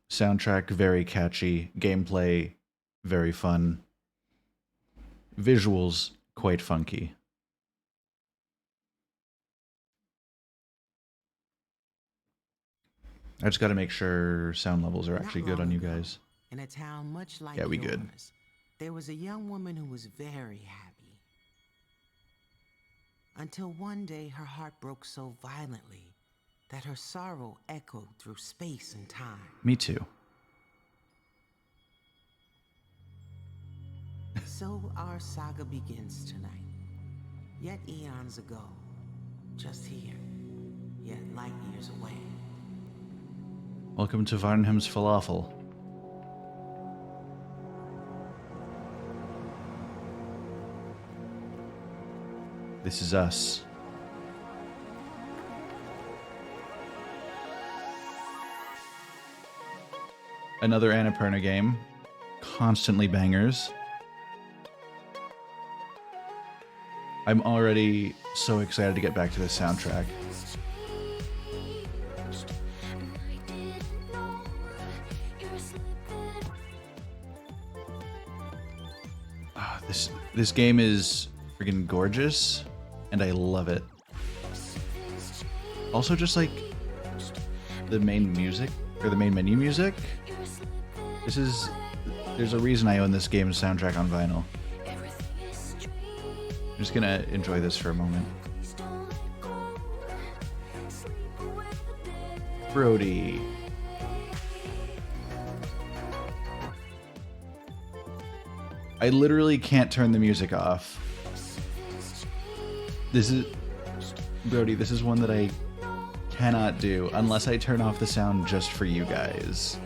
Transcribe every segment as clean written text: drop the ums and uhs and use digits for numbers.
Soundtrack very catchy, gameplay very fun, visuals quite funky. I just got to make sure sound levels are actually good on you guys. In a town much like Yeah, we yours, good. there was a young woman who was very happy. Until one day her heart broke so violently that her sorrow echoed through space and time. Me too. So our saga begins tonight. Yet eons ago, just here, yet light years away. Welcome to Varnham's Falafel. This is us. Another Annapurna game. Constantly bangers. I'm already so excited to get back to this soundtrack. This game is freaking gorgeous, and I love it. Also, just like the main music, or the main menu music. There's a reason I own this game's soundtrack on vinyl. I'm just gonna enjoy this for a moment. Brody. I literally can't turn the music off. Brody, this is one that I cannot do unless I turn off the sound just for you guys.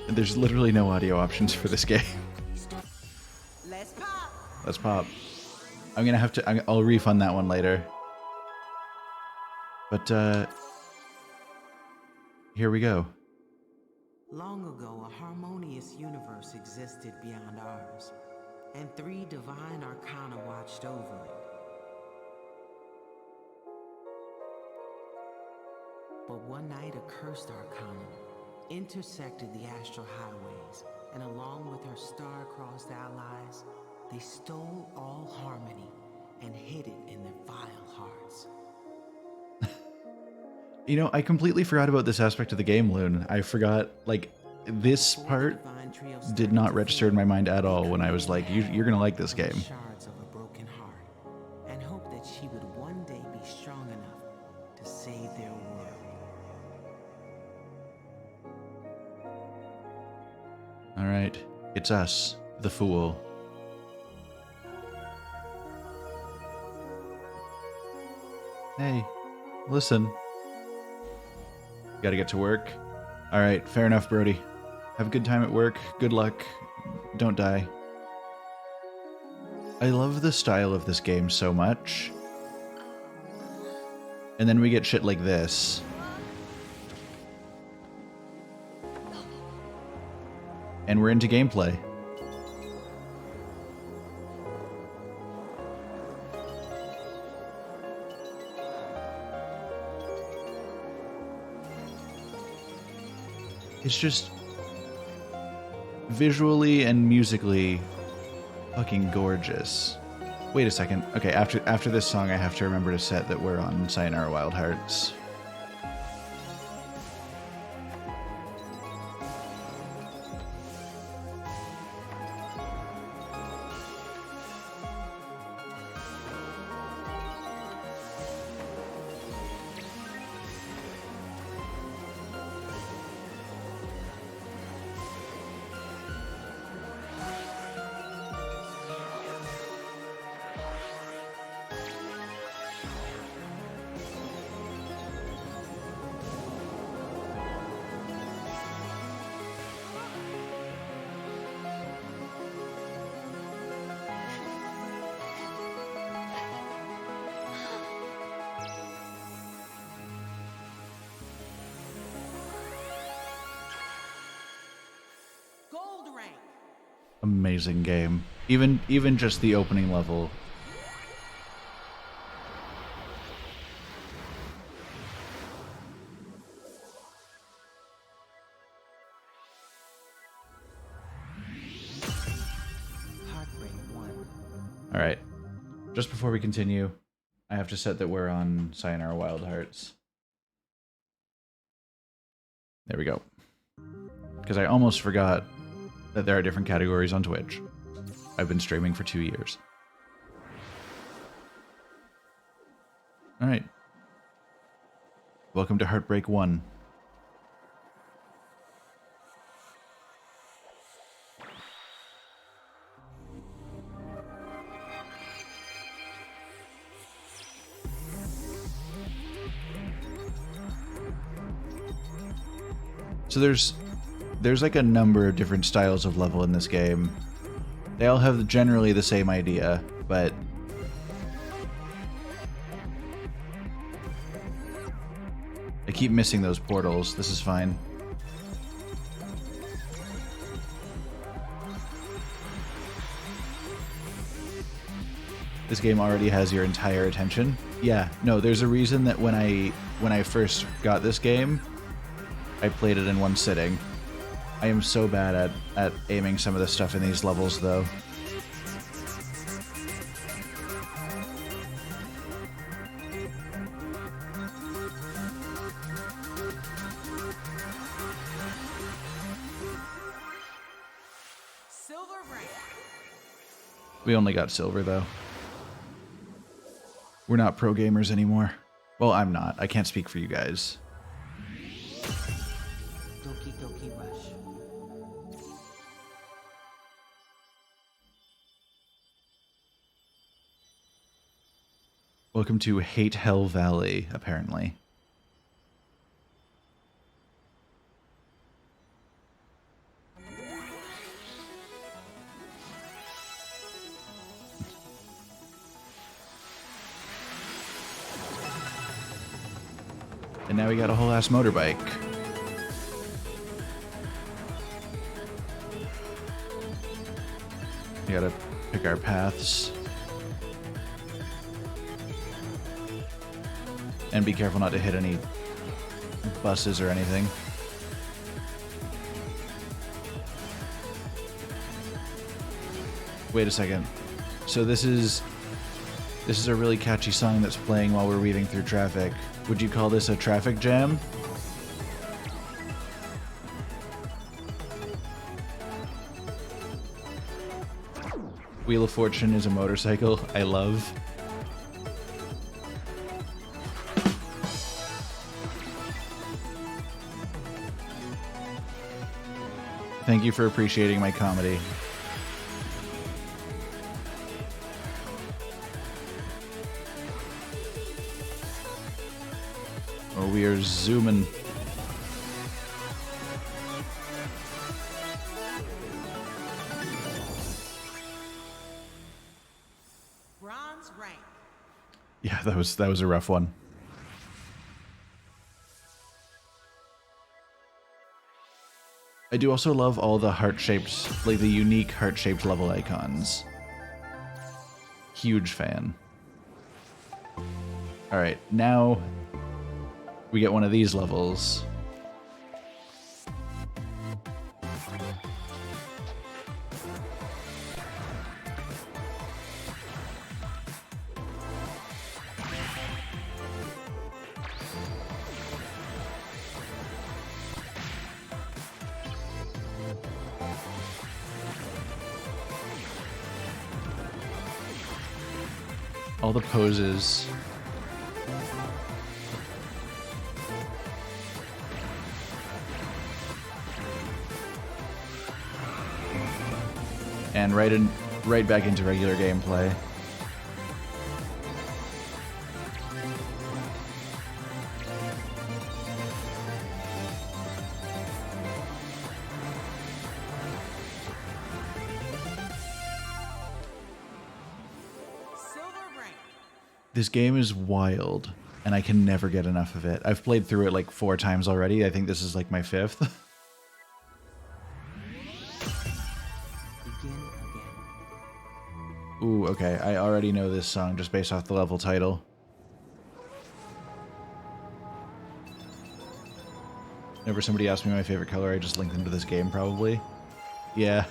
There's literally no audio options for this game. Let's pop. I'm gonna have to. I'll refund that one later. But here we go. Long ago, a harmonious universe existed beyond ours, and 3 divine arcana watched over it. But one night, a cursed arcana intersected the astral highways, and along with her star-crossed allies, they stole all harmony and hid it in their vile hearts. You know, I completely forgot about this aspect of the game, Loon. I forgot, like, this part did not register in my mind at all when I was like, you're gonna like this game. Shards of a broken heart, and hope that she would one day be strong enough to save their world. Alright, it's us, the fool. Hey, listen. Gotta get to work. Alright, fair enough, Brody. Have a good time at work. Good luck. Don't die. I love the style of this game so much. And then we get shit like this. And we're into gameplay. It's just visually and musically fucking gorgeous. Wait a second. Okay, after this song, I have to remember to set that we're on Sayonara Wild Hearts. Amazing game. Even just the opening level. Alright. Just before we continue, I have to set that we're on Sayonara Wild Hearts. There we go. Because I almost forgot that there are different categories on Twitch. I've been streaming for 2 years. Alright. Welcome to Heartbreak 1. So there's like a number of different styles of level in this game. They all have generally the same idea, but I keep missing those portals. This is fine. This game already has your entire attention. Yeah, no, there's a reason that when I first got this game, I played it in one sitting. I am so bad at aiming some of the stuff in these levels, though. Silver rank. We only got silver, though. We're not pro gamers anymore. Well, I'm not. I can't speak for you guys. Doki Doki Rush. Welcome to Hate Hell Valley, apparently. And now we got a whole ass motorbike. We gotta pick our paths. And be careful not to hit any buses or anything. Wait a second. So this is a really catchy song that's playing while we're weaving through traffic. Would you call this a traffic jam? Wheel of Fortune is a motorcycle I love. Thank you for appreciating my comedy. Oh, we are zooming. Bronze rank. Yeah, that was a rough one. I do also love all the heart-shaped, like the unique heart-shaped level icons. Huge fan. Alright, now we get one of these levels. All the poses. And right back into regular gameplay. This game is wild, and I can never get enough of it. I've played through it like 4 times already. I think this is like my 5th. Ooh, okay. I already know this song just based off the level title. Whenever somebody asks me my favorite color, I just link them to this game, probably. Yeah.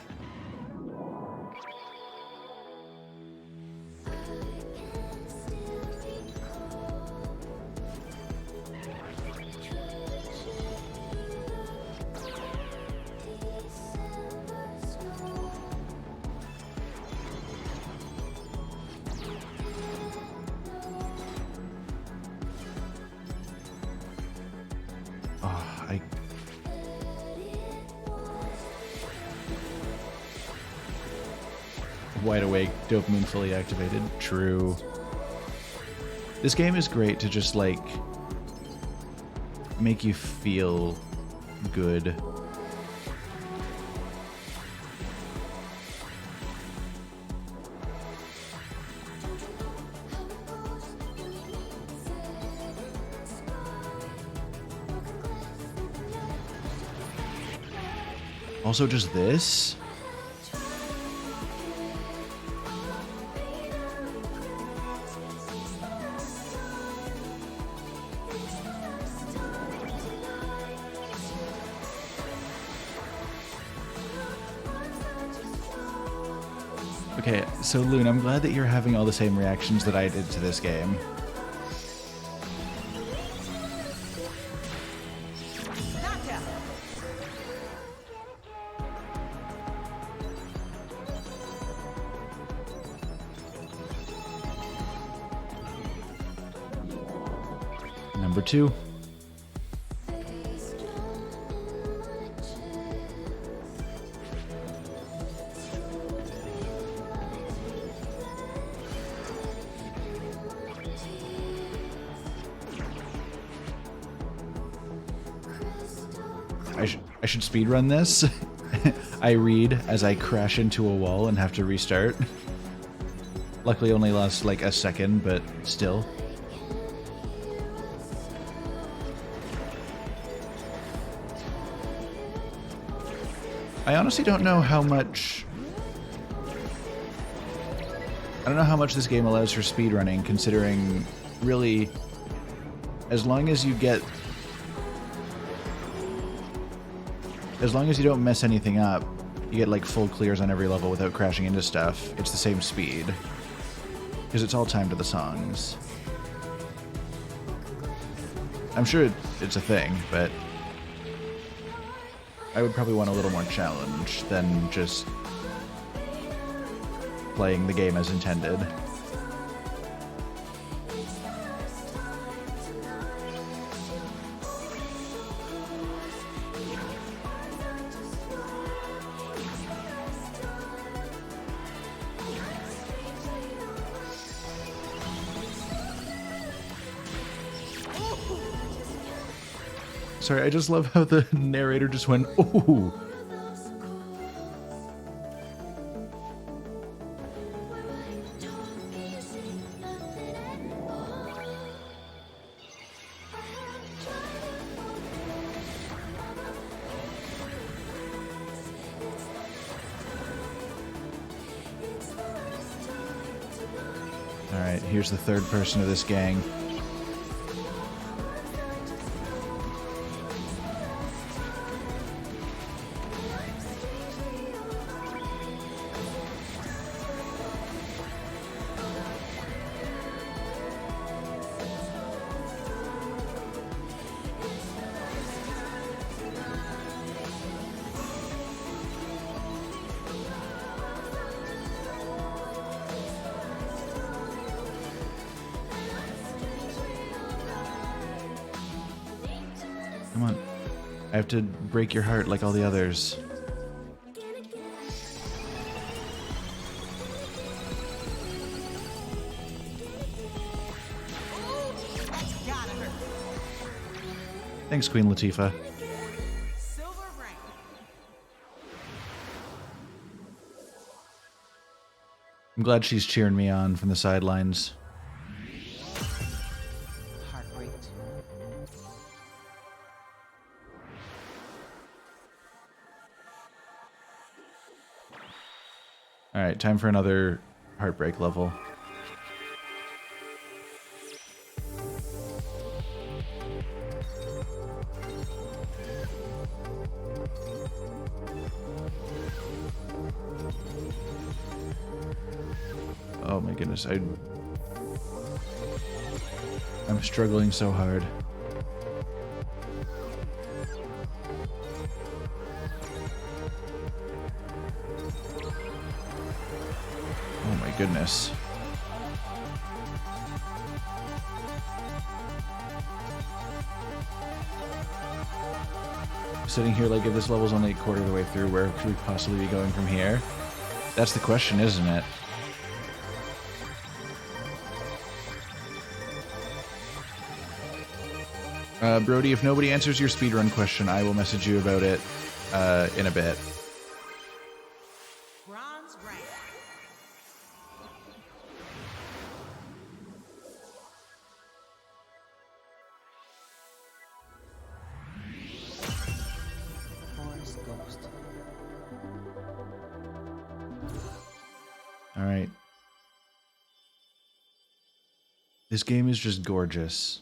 Wide awake, dopamine fully activated. True. This game is great to just, like, make you feel good. Also, just this? Okay, so Loon, I'm glad that you're having all the same reactions that I did to this game. Number 2. I should speedrun this. I read as I crash into a wall and have to restart. Luckily only lasts like a second, but still. I honestly don't know how much... I don't know how much this game allows for speedrunning, considering, really, as long as you get... As long as you don't mess anything up, you get like full clears on every level without crashing into stuff. It's the same speed. Because it's all timed to the songs. I'm sure it's a thing, but I would probably want a little more challenge than just playing the game as intended. Sorry, I just love how the narrator just went, ooh. Alright, here's the third person of this gang. Come on. I have to break your heart like all the others. Thanks, Queen Latifah. I'm glad she's cheering me on from the sidelines. Alright, time for another heartbreak level. Oh my goodness, I'm struggling so hard. Oh my goodness. Sitting here like if this level's only a quarter of the way through, where could we possibly be going from here? That's the question, isn't it? Brody, if nobody answers your speedrun question, I will message you about it in a bit. Bronze rank. Forest Ghost. All right. This game is just gorgeous.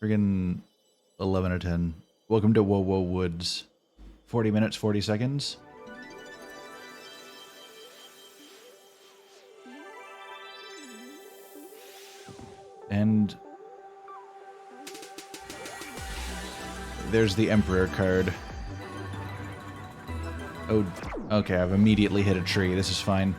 Friggin' 11 out of 10. Welcome to Whoa Whoa Woods. 40 minutes, 40 seconds. And there's the Emperor card. Oh, okay, I've immediately hit a tree. This is fine.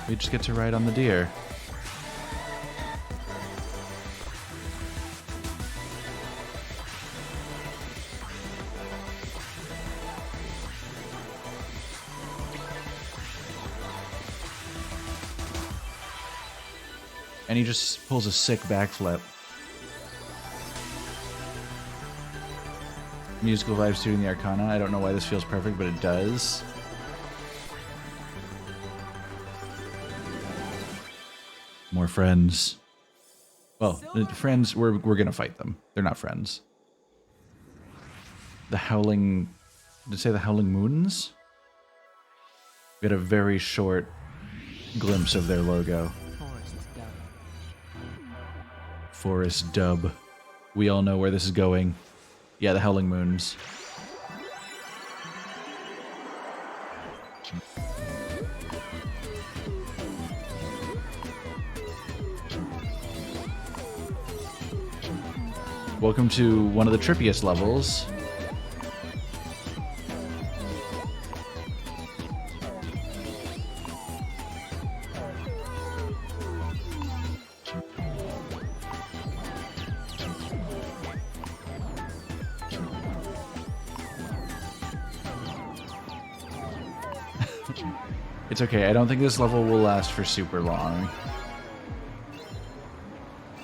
We just get to ride on the deer. And he just pulls a sick backflip. Musical vibes suiting the Arcana. I don't know why this feels perfect, but it does. More friends. Well, friends, we're gonna fight them. They're not friends. The Howling... Did it say the Howling Moons? We had a very short glimpse of their logo. Forest Dub. We all know where this is going. Yeah, the Howling Moons. Welcome to one of the trippiest levels. It's okay, I don't think this level will last for super long.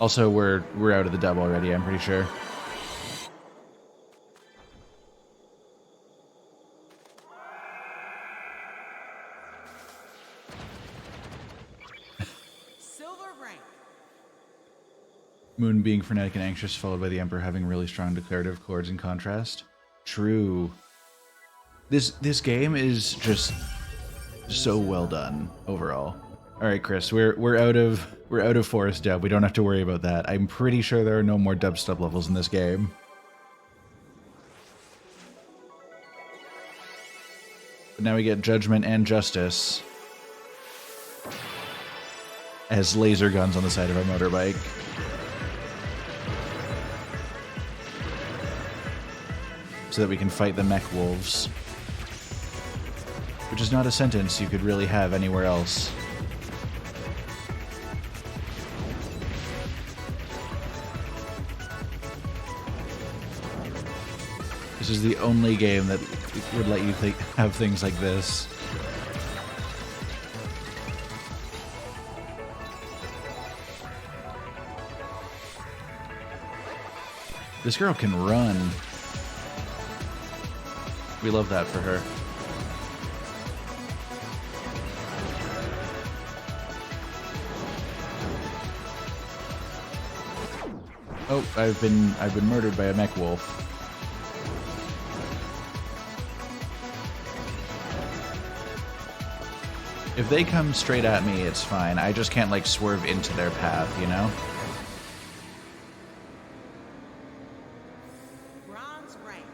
Also, we're out of the dub already, I'm pretty sure. Silver rank. Moon being frenetic and anxious, followed by the Emperor having really strong declarative chords in contrast. True. This game is just so well done overall. All right, Chris, we're out of Forest Dub. We don't have to worry about that. I'm pretty sure there are no more dubstep levels in this game. But now we get Judgment and Justice as laser guns on the side of our motorbike. So that we can fight the mech wolves. Which is not a sentence you could really have anywhere else. This is the only game that would let you have things like this. This girl can run. We love that for her. Oh, I've been murdered by a mech wolf. If they come straight at me, it's fine. I just can't like swerve into their path, you know? Bronze rank.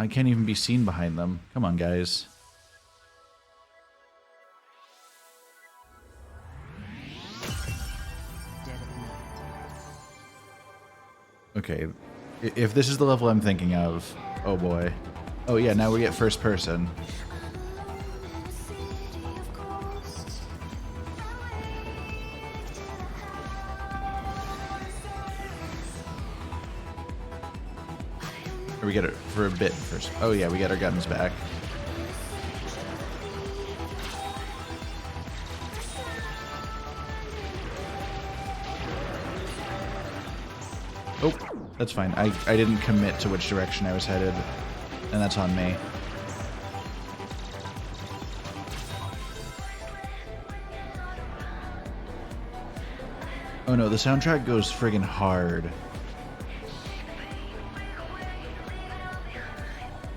I can't even be seen behind them. Come on, guys. Dead of night. Okay, if this is the level I'm thinking of, oh boy. Oh yeah, now we get first person. Or we get it for a bit first. Oh yeah, we get our guns back. Oh, that's fine. I didn't commit to which direction I was headed, and that's on me. Oh no, the soundtrack goes friggin' hard.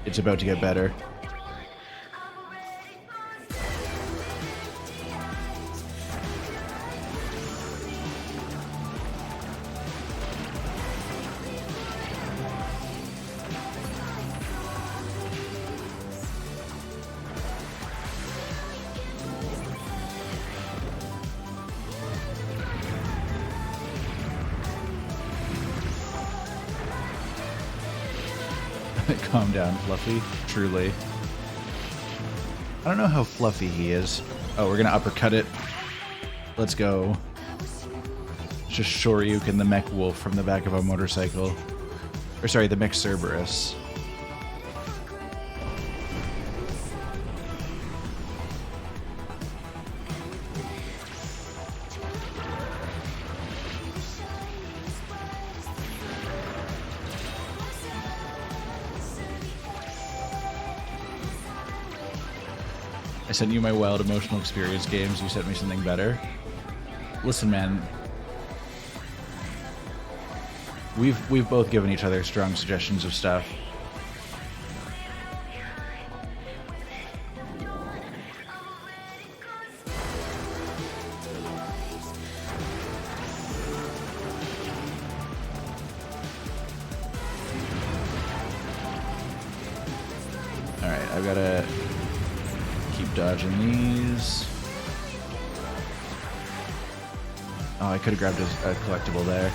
It's about to get better. Calm down, Fluffy. Truly. I don't know how fluffy he is. Oh, we're gonna uppercut it. Let's go. Just Shoryuken the mech wolf from the back of a motorcycle. Or sorry, the mech Cerberus. I sent you my wild emotional experience games. You sent me something better. Listen, man. We've both given each other strong suggestions of stuff. All right, I've got to keep dodging these. Oh, I could have grabbed a collectible there.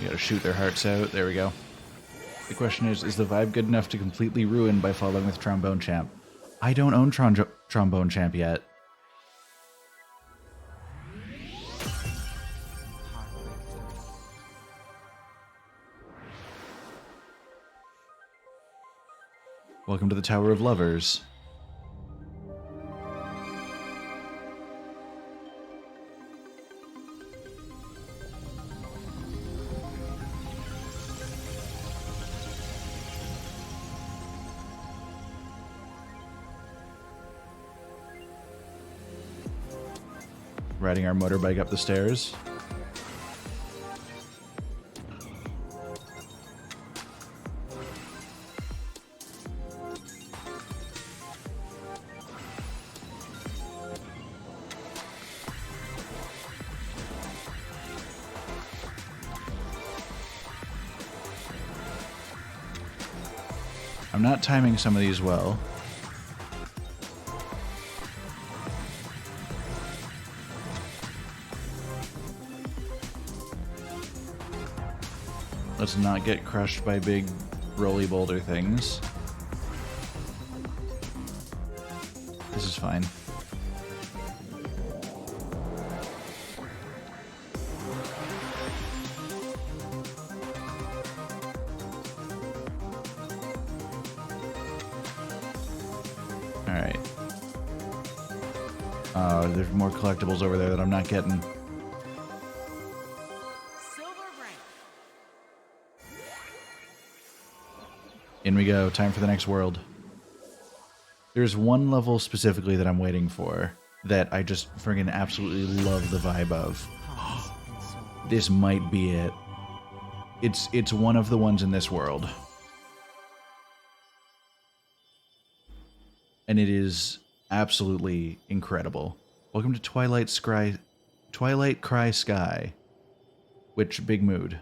You gotta shoot their hearts out. There we go. The question is the vibe good enough to completely ruin by following with Trombone Champ? I don't own Trombone Champ yet. Welcome to the Tower of Lovers. Riding our motorbike up the stairs. I'm not timing some of these well. Let's not get crushed by big rolly boulder things. This is fine. Alright. There's more collectibles over there that I'm not getting. In we go. Time for the next world. There's one level specifically that I'm waiting for that I just friggin' absolutely love the vibe of. This might be it. It's one of the ones in this world. and it is absolutely incredible. Welcome to Twilight Cry Sky. Which big mood.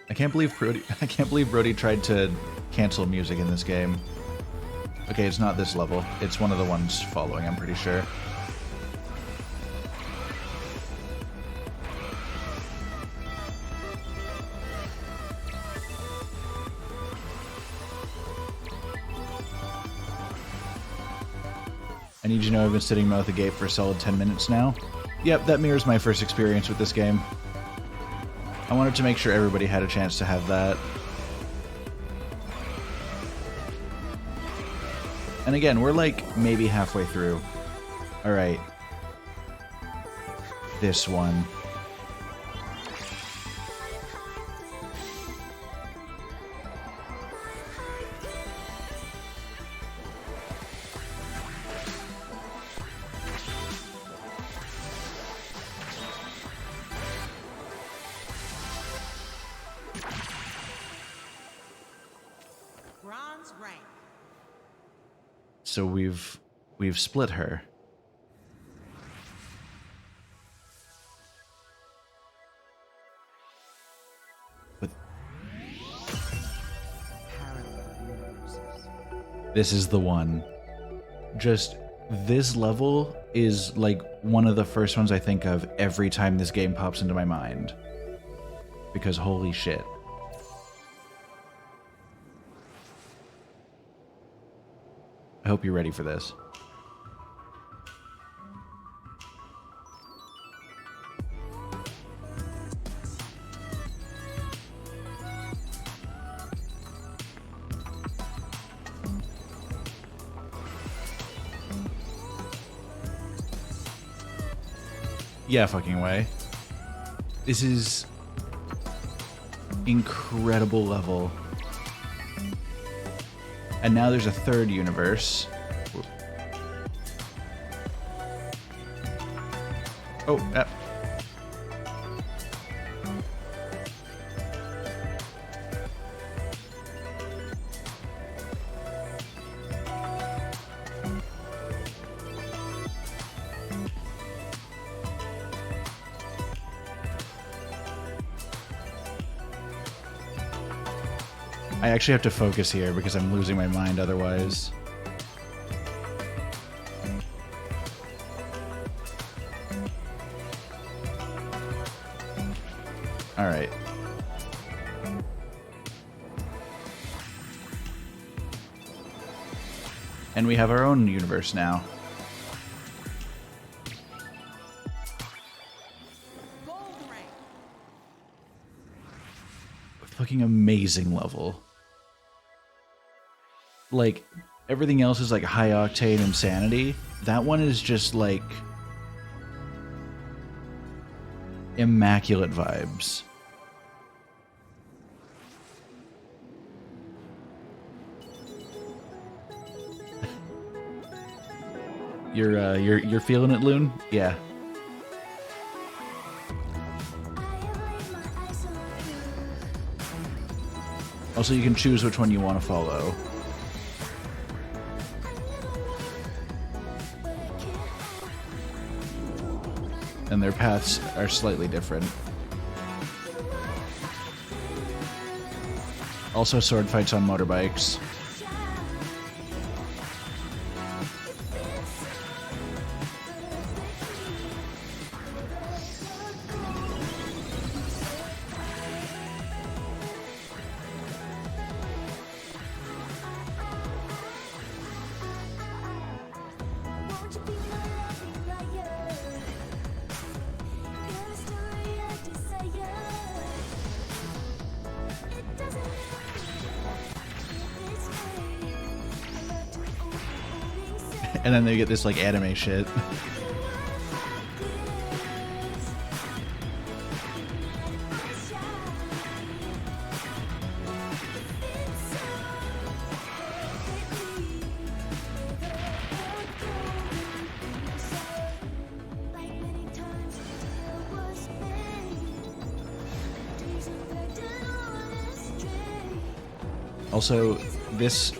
I can't believe Brody tried to cancel music in this game. Okay, it's not this level. It's one of the ones following, I'm pretty sure. I need you to know I've been sitting mouth agape for a solid 10 minutes now. Yep, that mirrors my first experience with this game. I wanted to make sure everybody had a chance to have that. And again, we're like maybe halfway through. Alright. This one. Bronze rank. So we've split her. But this is the one. Just this level is like one of the first ones I think of every time this game pops into my mind. Because holy shit. I hope you're ready for this. Yeah, fucking way. This is incredible level. And now there's a third universe. Oh, I actually have to focus here because I'm losing my mind otherwise. All right. And we have our own universe now. Fucking amazing level. Like, everything else is like high octane insanity. That one is just like immaculate vibes. You're feeling it, Loon? Yeah. Also, you can choose which one you want to follow. And their paths are slightly different. Also, sword fights on motorbikes. And then they get this like anime shit. Also, this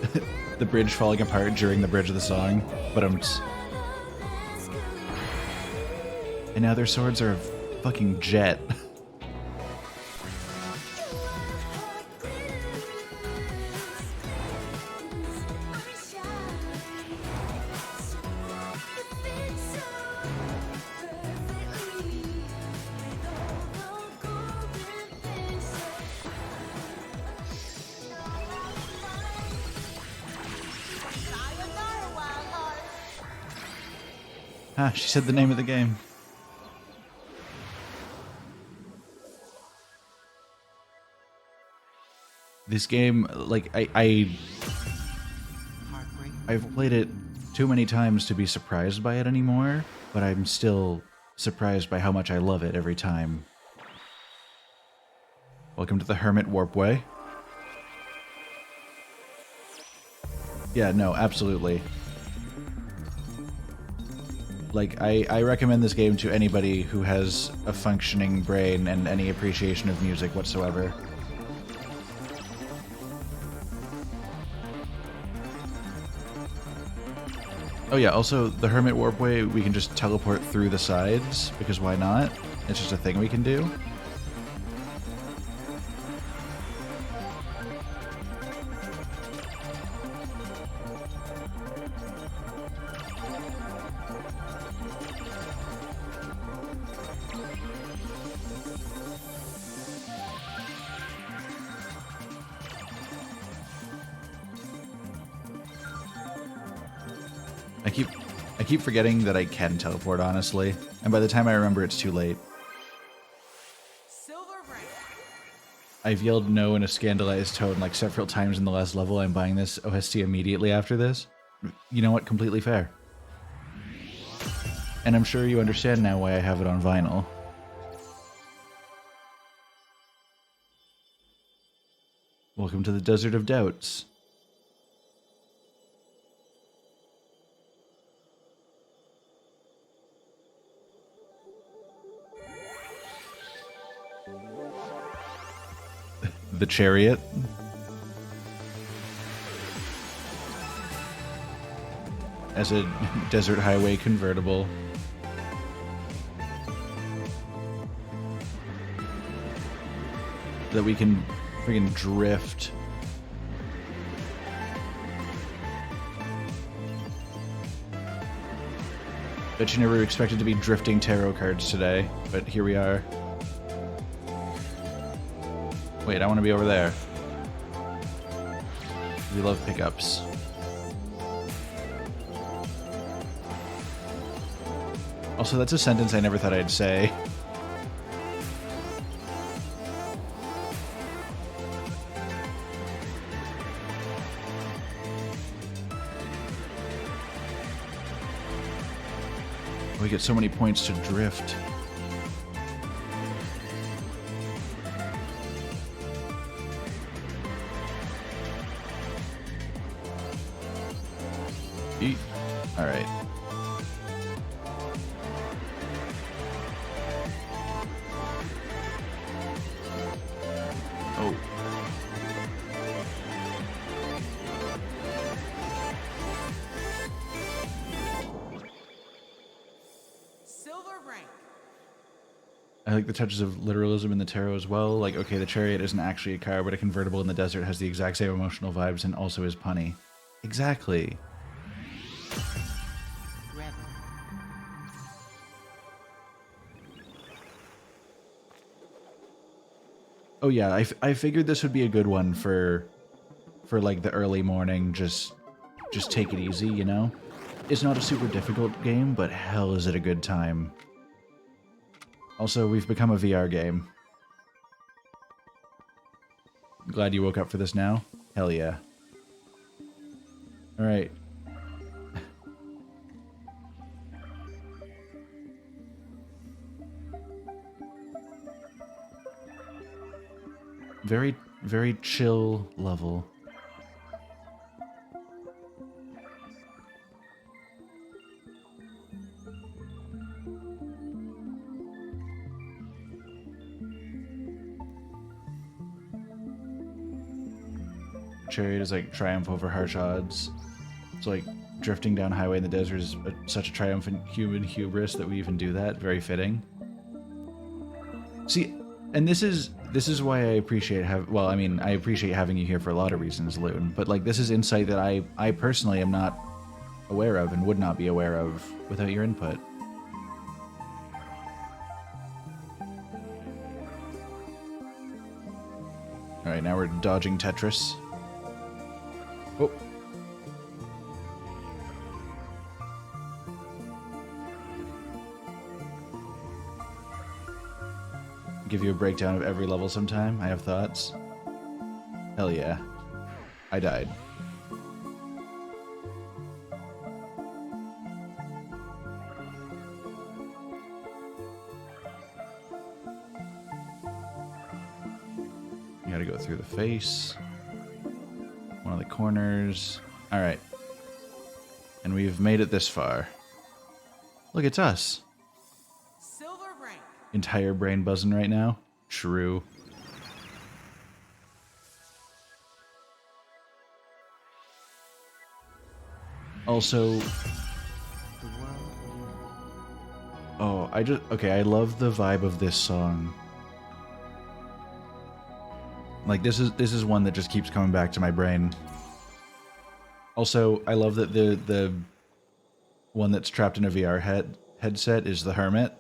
the bridge falling apart during the bridge of the song, but and now their swords are a fucking jet. Sayonara Wild Hearts. Ah, she said the name of the game. This game, like, Heartbreak. I've played it too many times to be surprised by it anymore, but I'm still surprised by how much I love it every time. Welcome to the Hermit Warpway. Yeah, no, absolutely. Like, I recommend this game to anybody who has a functioning brain and any appreciation of music whatsoever. Oh yeah, also, the Hermit Warpway, we can just teleport through the sides, because why not? It's just a thing we can do. I keep forgetting that I can teleport, honestly, and by the time I remember, it's too late. Silver rank. I've yelled no in a scandalized tone like several times in the last level. I'm buying this OST immediately after this. You know what? Completely fair. And I'm sure you understand now why I have it on vinyl. Welcome to the Desert of Doubts. The chariot. As a desert highway convertible. That we can friggin' drift. Bet you never expected to be drifting tarot cards today, but here we are. Wait, I want to be over there. We love pickups. Also, that's a sentence I never thought I'd say. We get so many points to drift. Eat. All right. Oh. Silver rank. I like the touches of literalism in the tarot as well. Like, okay, the chariot isn't actually a car, but a convertible in the desert has the exact same emotional vibes and also is punny. Exactly. Rebel. Oh yeah, I figured this would be a good one for like the early morning, just take it easy, you know? It's not a super difficult game, but hell is it a good time. Also, we've become a VR game. Glad you woke up for this now? Hell yeah. Alright. Very, very chill level. chariot is like triumph over harsh odds. So like drifting down highway in the desert is such a triumphant human hubris that we even do that. Very fitting. See, and this is why I appreciate I appreciate having you here for a lot of reasons, Loon. But like this is insight that I personally am not aware of and would not be aware of without your input. All right, now we're dodging Tetris. Oh. Give you a breakdown of every level sometime. I have thoughts. Hell yeah. I died. You gotta go through the face. One of the corners. Alright. And we've made it this far. Look, it's us. Silver rank. Entire brain buzzing right now. True. Also... Oh, okay, I love the vibe of this song. Like, this is one that just keeps coming back to my brain. Also, I love that the one that's trapped in a VR headset is the hermit.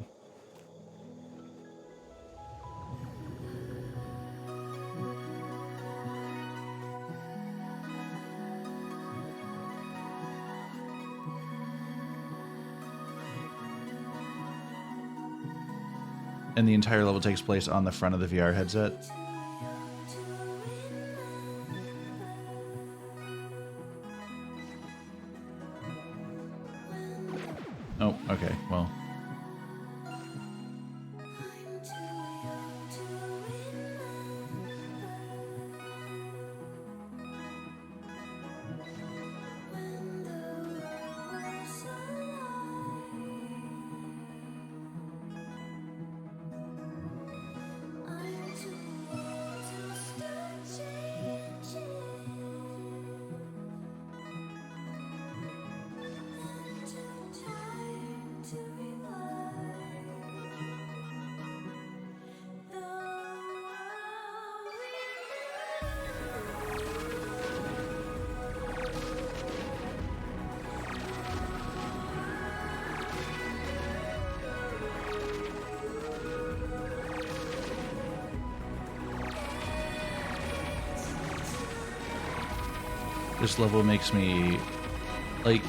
And the entire level takes place on the front of the VR headset. Oh, okay, well. This level makes me, like,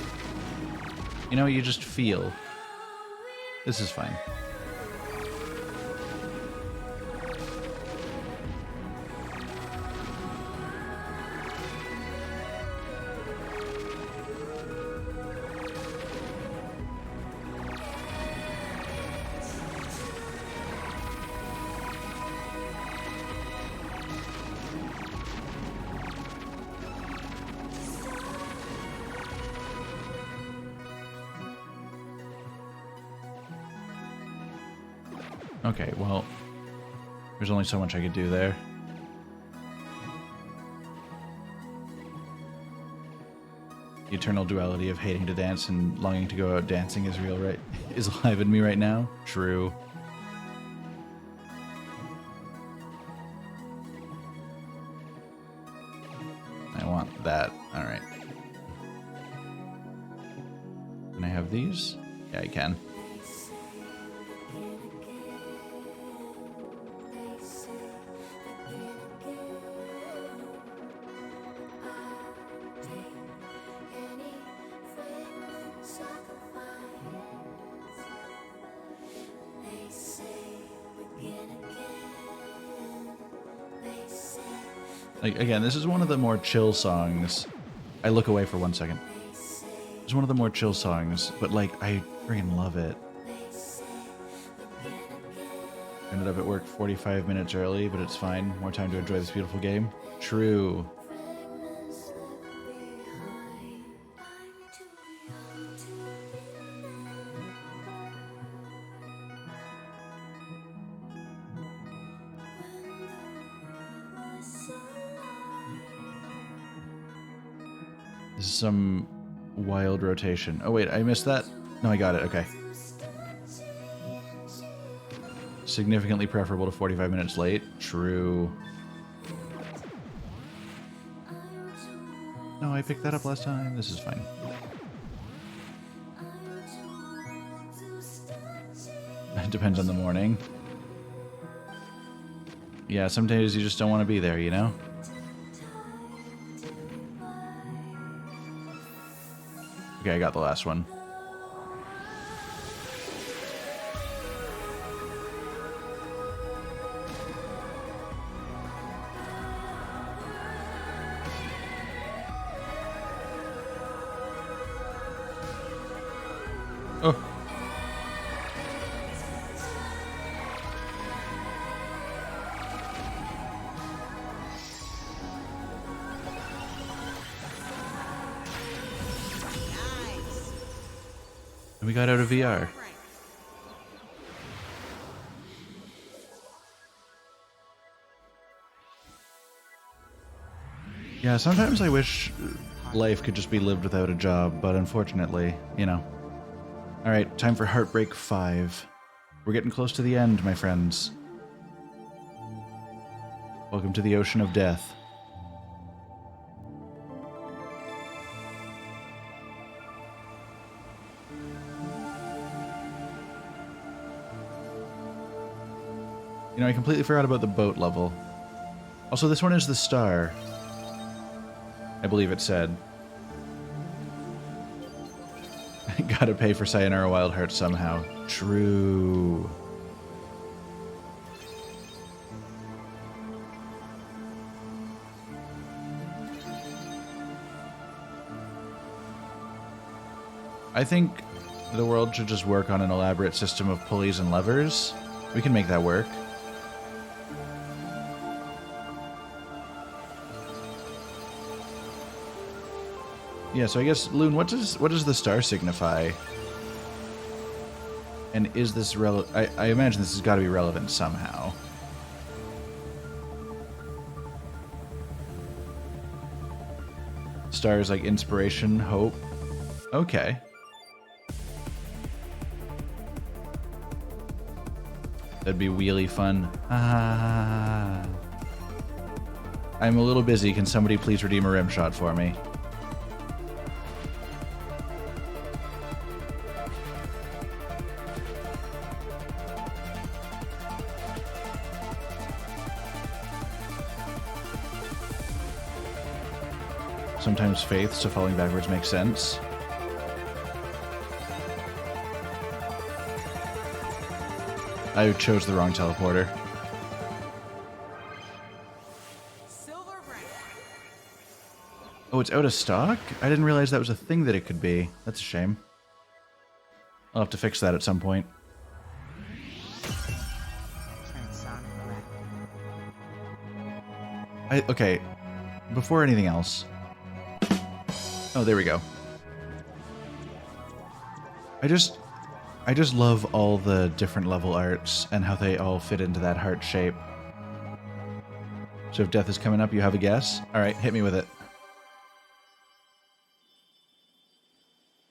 you know, you just feel. This is fine. Okay, well, there's only so much I could do there. The eternal duality of hating to dance and longing to go out dancing is real, right? Is alive in me right now. True. I want that. All right. Can I have these? Yeah, I can. Like, again, this is one of the more chill songs. I look away for 1 second. It's one of the more chill songs, but like, I freaking love it. Ended up at work 45 minutes early, but it's fine. More time to enjoy this beautiful game. True. This is some wild rotation. Oh wait, I missed that? No, I got it. Okay. Significantly preferable to 45 minutes late. True. No, I picked that up last time. This is fine. It depends on the morning. Yeah, some days you just don't want to be there, you know? Okay, I got the last one. Oh. And we got out of VR. Yeah, sometimes I wish life could just be lived without a job, but unfortunately, you know. Alright, time for Heartbreak 5. We're getting close to the end, my friends. Welcome to the Ocean of Death. You know, I completely forgot about the boat level. Also, this one is the star. I believe it said. Gotta pay for Sayonara Wild Hearts somehow. True. I think the world should just work on an elaborate system of pulleys and levers. We can make that work. Yeah, so I guess, Loon, what does the star signify? And is this relevant? I imagine this has got to be relevant somehow. Stars like inspiration, hope. Okay. That'd be really fun. Ah. I'm a little busy. Can somebody please redeem a rim shot for me? Sometimes faith, so falling backwards makes sense. I chose the wrong teleporter. Silver Ring. Oh, it's out of stock? I didn't realize that was a thing that it could be. That's a shame. I'll have to fix that at some point. Okay, before anything else. Oh, there we go. I just love all the different level arts and how they all fit into that heart shape. So if death is coming up, you have a guess? Alright, hit me with it.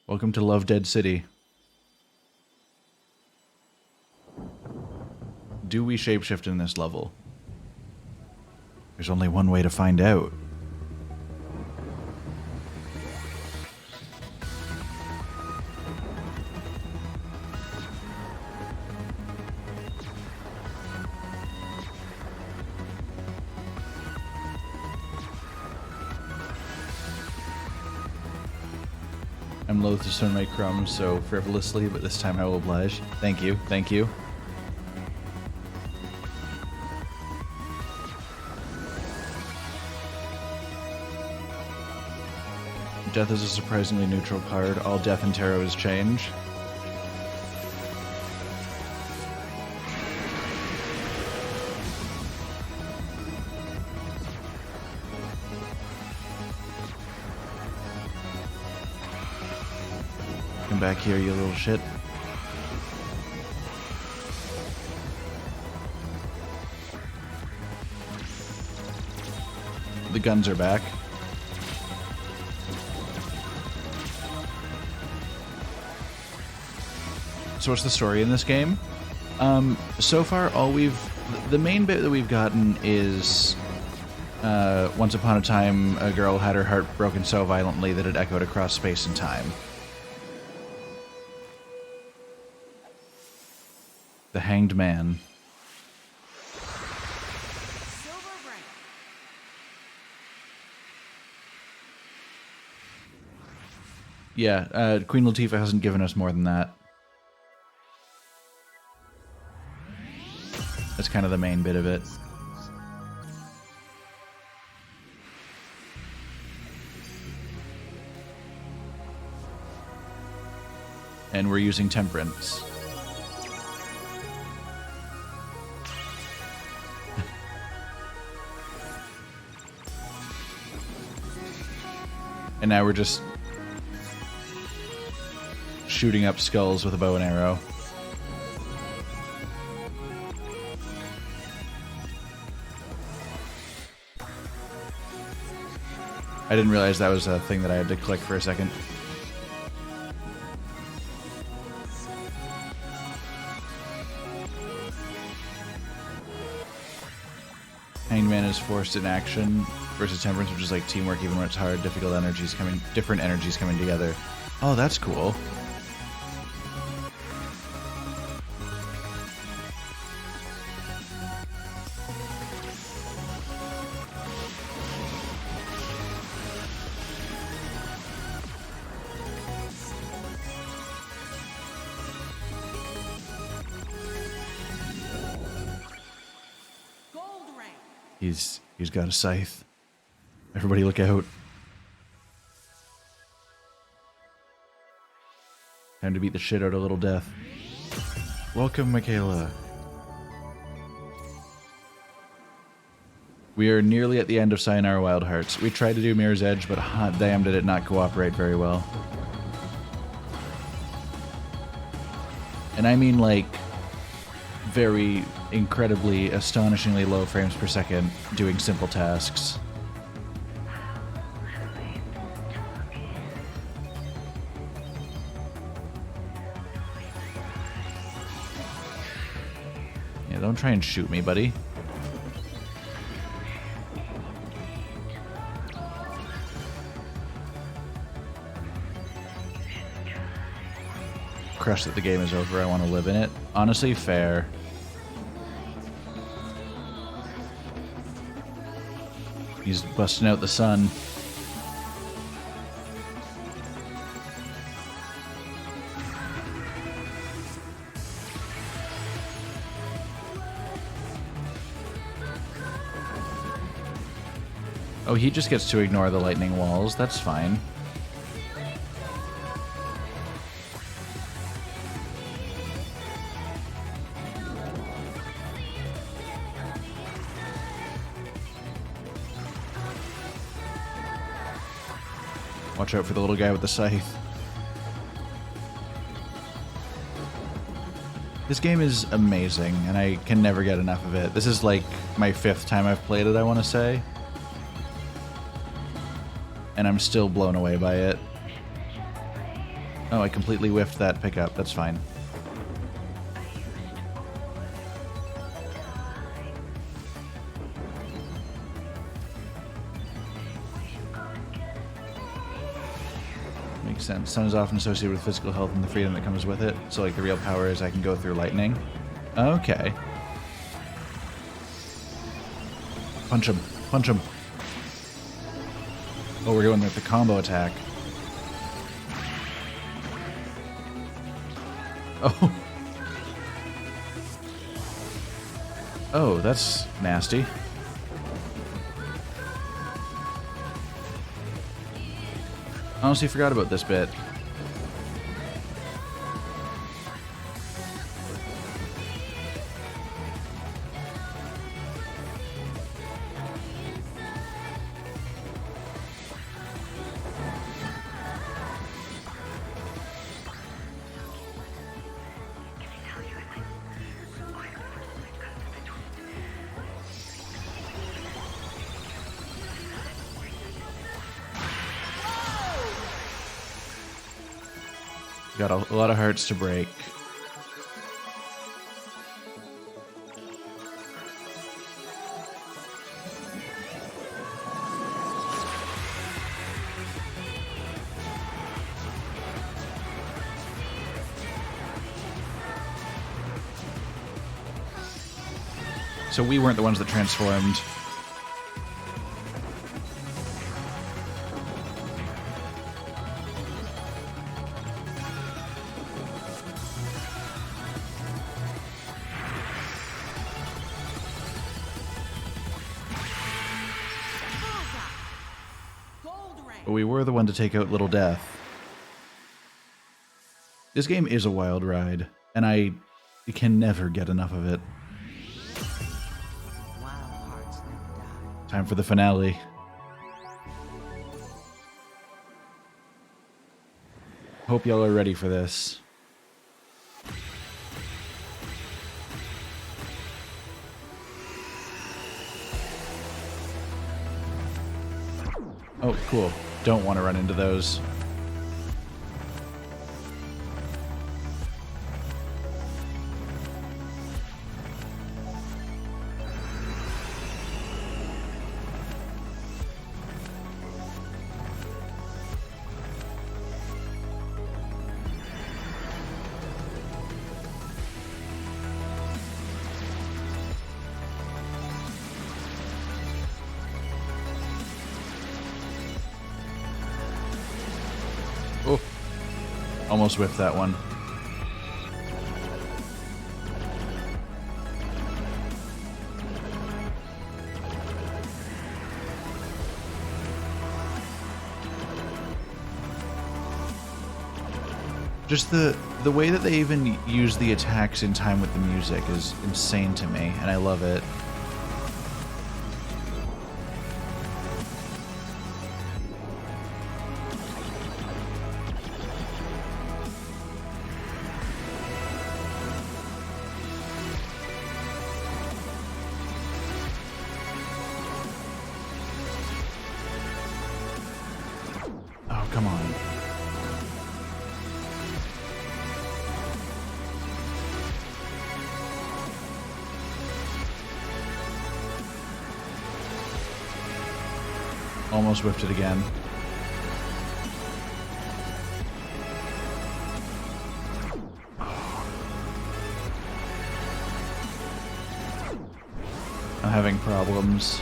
Welcome to Love Dead City. Do we shapeshift in this level? There's only one way to find out. I'm loath to spend my crumbs so frivolously, but this time I will oblige. Thank you, thank you. Death is a surprisingly neutral card. All death in tarot is change. Come back here, you little shit. The guns are back. So what's the story in this game? So far, the main bit that we've gotten is, once upon a time, a girl had her heart broken so violently that it echoed across space and time. The Hanged Man. Silver rank. Yeah, Queen Latifah hasn't given us more than that. That's kind of the main bit of it. And we're using Temperance. And now we're just shooting up skulls with a bow and arrow. I didn't realize that was a thing that I had to click for a second. Hanged Man is forced in action versus Temperance, which is like teamwork even when it's hard. Different energies coming together. Oh, that's cool. Gold rank. He's got a scythe. Everybody look out. Time to beat the shit out of Little Death. Welcome, Michaela. We are nearly at the end of Sayonara Wild Hearts. We tried to do Mirror's Edge, but hot damn did it not cooperate very well. And I mean like very incredibly, astonishingly low frames per second doing simple tasks. Yeah, don't try and shoot me, buddy. Crushed that the game is over. I want to live in it. Honestly, fair. He's busting out the sun. Oh, he just gets to ignore the lightning walls. That's fine. Watch out for the little guy with the scythe. This game is amazing, and I can never get enough of it. This is like my 5th time I've played it, I want to say. And I'm still blown away by it. Oh, I completely whiffed that pickup. That's fine. Makes sense. Sun is often associated with physical health and the freedom that comes with it. So, like, the real power is I can go through lightning. Okay. Punch him. Punch him. Oh, we're going with the combo attack. Oh. Oh, that's nasty. Honestly, forgot about this bit. Got a lot of hearts to break. So we weren't the ones that transformed. Gold rank. But we were the one to take out Little Death. This game is a wild ride, and I can never get enough of it. Wild hearts never die. Time for the finale. Hope y'all are ready for this. Oh, cool. Don't want to run into those. Oh, almost whiffed that one. Just the way that they even use the attacks in time with the music is insane to me, and I love it. Oh, come on. Almost whipped it again. I'm having problems.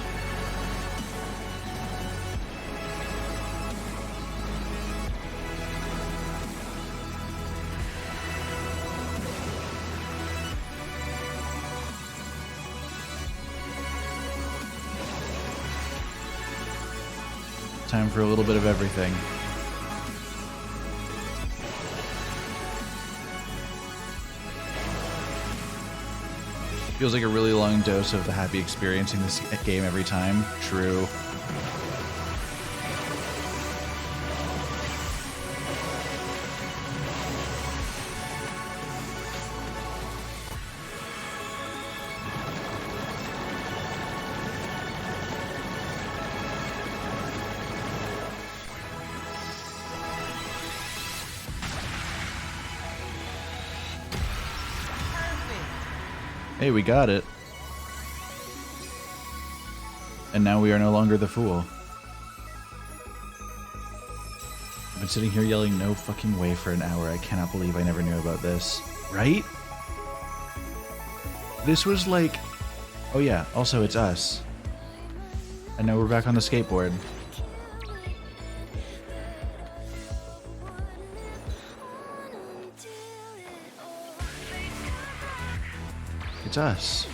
Time for a little bit of everything. Feels like a really long dose of the happy experiencing this game every time. True. Hey, we got it. And now we are no longer the fool. I've been sitting here yelling no fucking way for an hour. I cannot believe I never knew about this. Right? This was like... Oh yeah, also it's us. And now we're back on the skateboard. It's us.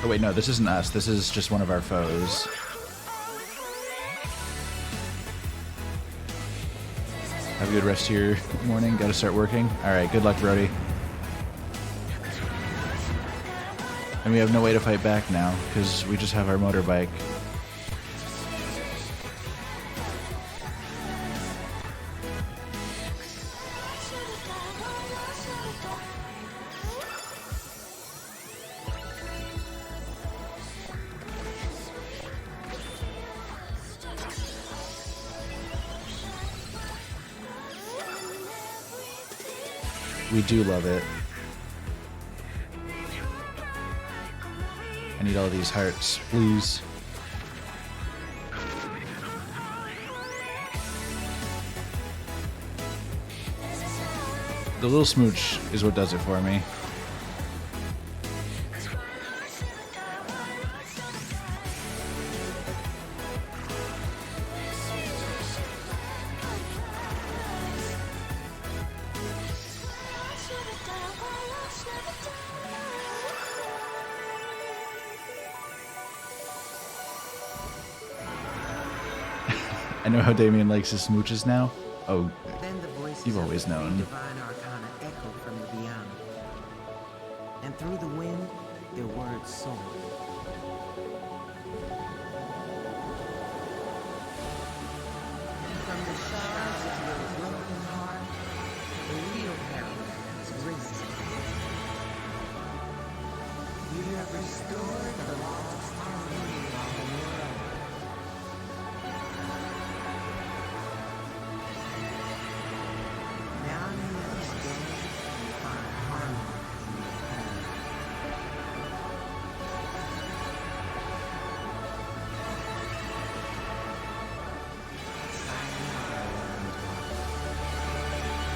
Oh wait, no, this isn't us. This is just one of our foes. Have a good rest of your morning. Gotta start working. Alright, good luck, Brody. And we have no way to fight back now, because we just have our motorbike. We do love it. I need all these hearts, please. The little smooch is what does it for me. I know how Damien likes his smooches now. Oh, Then the voices you've of always the three known. divine arcana echoed from the beyond. And through the wind, their words soared. From the shards of your broken heart, the real paradise risen. You have restored the lost harmony of the world. Now you must go and find harmony in your home. Sayonara Wild Hearts.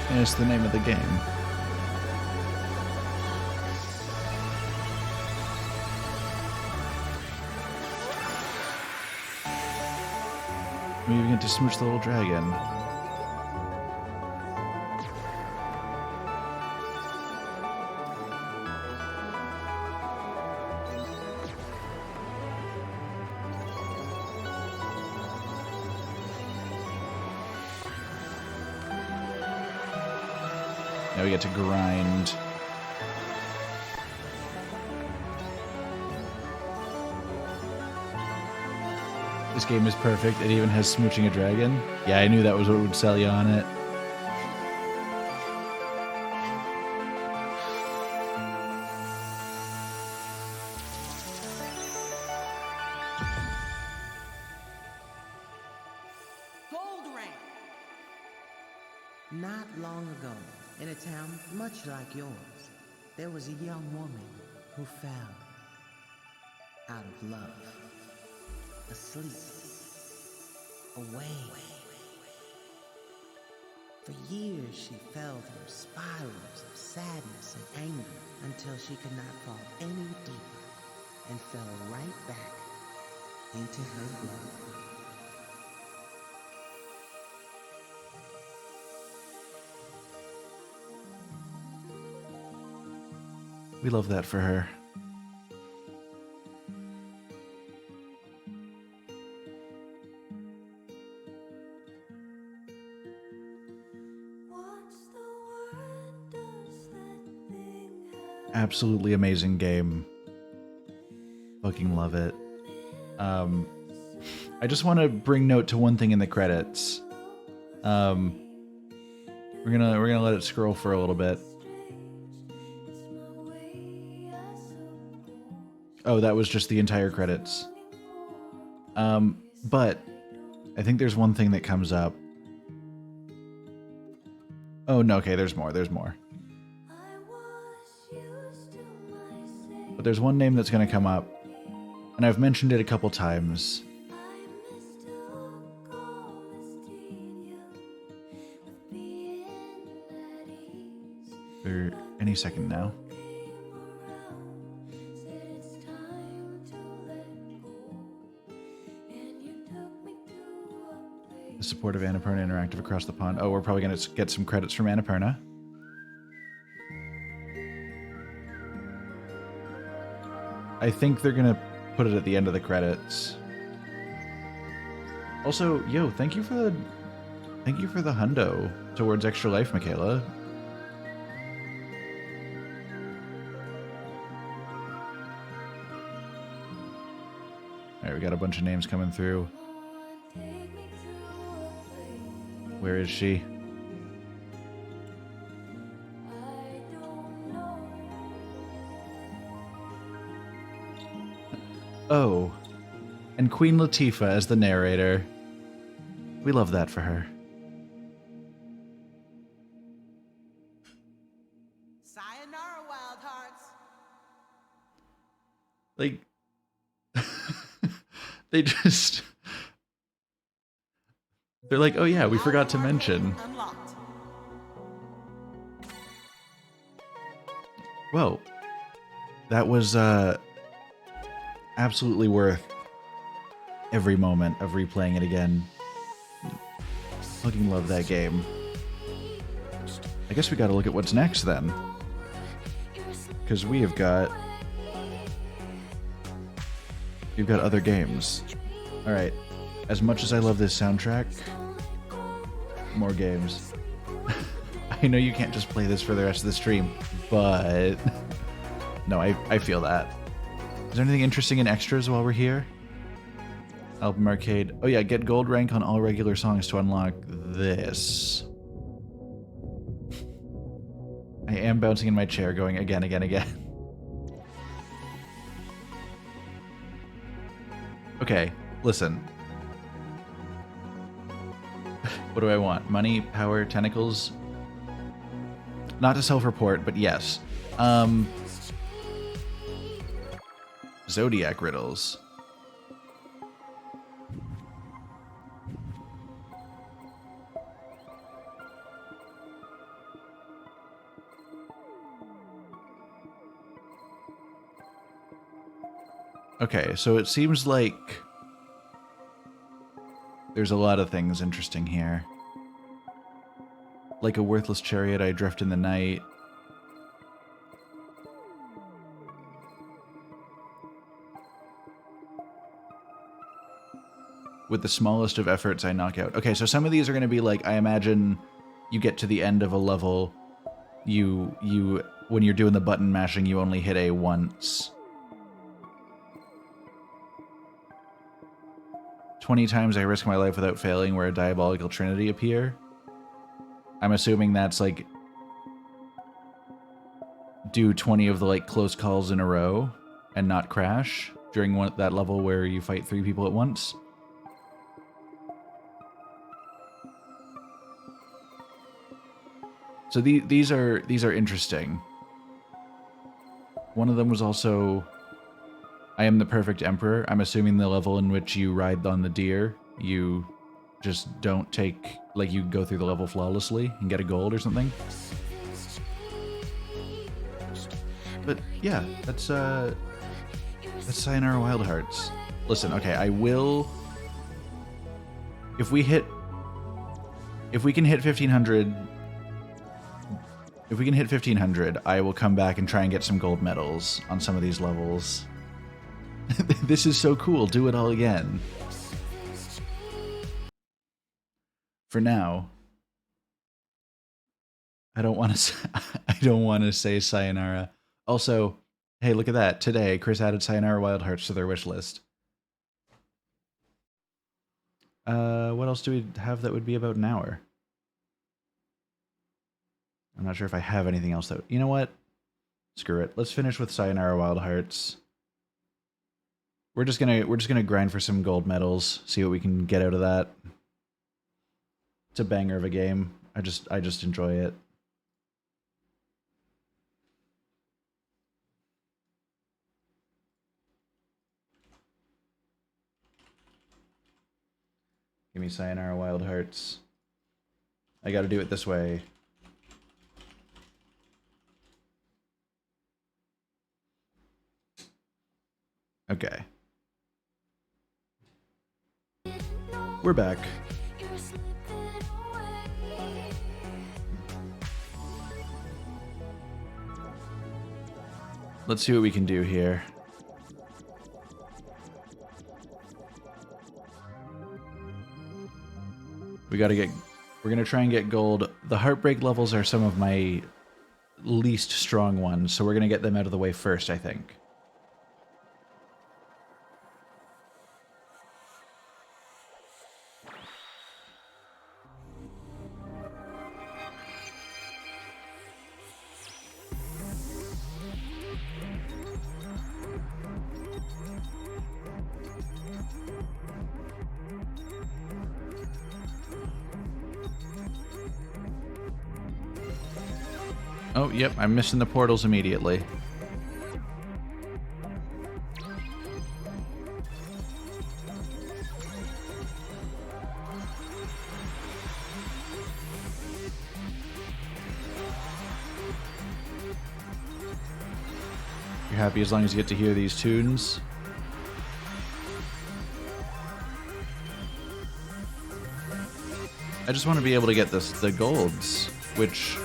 And it's the name of the game. We even get to smooch the little dragon. Now we get to grind. This game is perfect. It even has smooching a dragon. Yeah, I knew that was what would sell you on it. Gold rank. Not long ago, in a town much like yours, there was a young woman who fell out of love, asleep, away. For years she fell through spirals of sadness and anger until she could not fall any deeper and fell right back into her grave. We love that for her. Absolutely amazing game. Fucking love it. I just want to bring note to one thing in the credits. We're gonna let it scroll for a little bit. Oh, that was just the entire credits. But I think there's one thing that comes up. Oh no, okay, there's more. But there's one name that's going to come up, and I've mentioned it a couple times. For any second now. The support of Annapurna Interactive across the pond. Oh, we're probably going to get some credits from Annapurna. I think they're gonna put it at the end of the credits. Also, yo, thank you for the hundo towards Extra Life, Michaela. Alright, we got a bunch of names coming through. Where is she? Oh, and Queen Latifah as the narrator. We love that for her. Sayonara Wild Hearts. Like, they just... They're like, oh yeah, we forgot to mention. Unlocked. Whoa. That was, absolutely worth every moment of replaying it again. Fucking love that game. I guess we gotta look at what's next then. Because we've got other games. Alright. As much as I love this soundtrack, more games. I know you can't just play this for the rest of the stream, but no, I feel that. Is there anything interesting in extras while we're here? Album arcade. Oh yeah, get gold rank on all regular songs to unlock this. I am bouncing in my chair going again, again, again. Okay, listen. What do I want? Money, power, tentacles? Not to self-report, but yes. Zodiac riddles. Okay, so it seems like there's a lot of things interesting here. Like a worthless chariot, I drift in the night. With the smallest of efforts, I knock out. Okay, so some of these are going to be like, I imagine you get to the end of a level, when you're doing the button mashing, you only hit A once. 20 times I risk my life without failing where a diabolical trinity appear. I'm assuming that's like do 20 of the like close calls in a row and not crash during that level where you fight 3 people at once. So these are interesting. One of them was also I am the perfect emperor. I'm assuming the level in which you ride on the deer, you just don't take, like you go through the level flawlessly and get a gold or something. But yeah, that's Sayonara Wild Hearts. Listen, okay, I will, if we can hit 1500, I will come back and try and get some gold medals on some of these levels. This is so cool. Do it all again. For now, I don't want to say sayonara. Also, hey, look at that. Today, Chris added Sayonara Wild Hearts to their wish list. What else do we have that would be about an hour? I'm not sure if I have anything else that... You know what? Screw it. Let's finish with Sayonara Wild Hearts. We're just gonna grind for some gold medals, see what we can get out of that. It's a banger of a game. I just enjoy it. Give me Sayonara Wild Hearts. I gotta do it this way. Okay. We're back. Let's see what we can do here. We're gonna try and get gold. The heartbreak levels are some of my least strong ones, so we're gonna get them out of the way first, I think. Oh, yep, I'm missing the portals immediately. You're happy as long as you get to hear these tunes? I just want to be able to get the golds, which,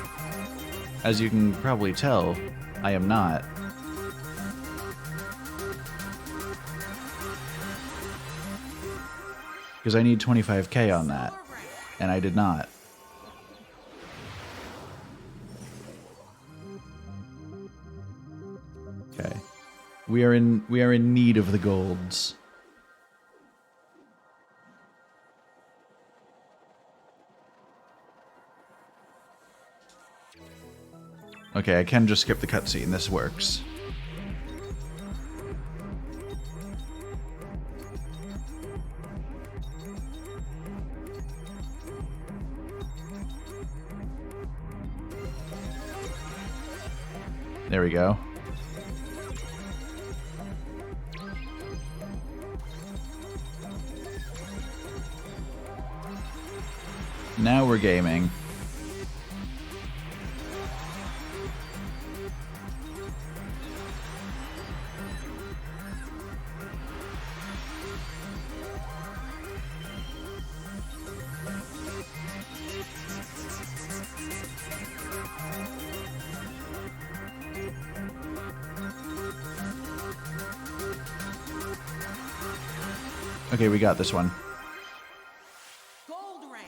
as you can probably tell, I am not. Because I need 25k on that. And I did not. Okay. We are in need of the golds. Okay, I can just skip the cutscene. This works. There we go. Now we're gaming. Okay, we got this one. Gold rank.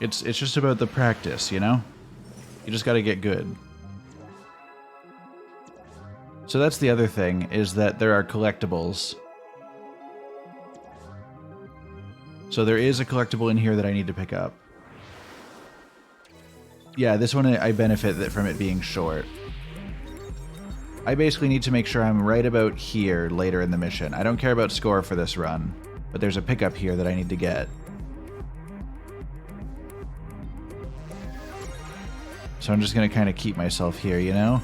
It's just about the practice, you know? You just gotta get good. So that's the other thing, is that there are collectibles. So there is a collectible in here that I need to pick up. Yeah, this one I benefit from it being short. I basically need to make sure I'm right about here later in the mission. I don't care about score for this run, but there's a pickup here that I need to get. So I'm just going to kind of keep myself here, you know?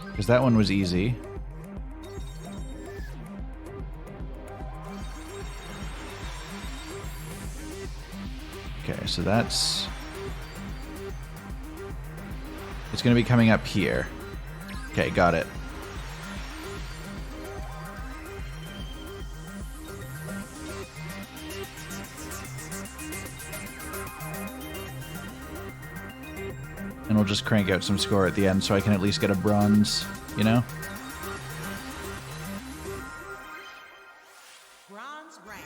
Because that one was easy. Okay, so that's... It's going to be coming up here. Okay, got it. And we'll just crank out some score at the end so I can at least get a bronze, you know? Bronze rank.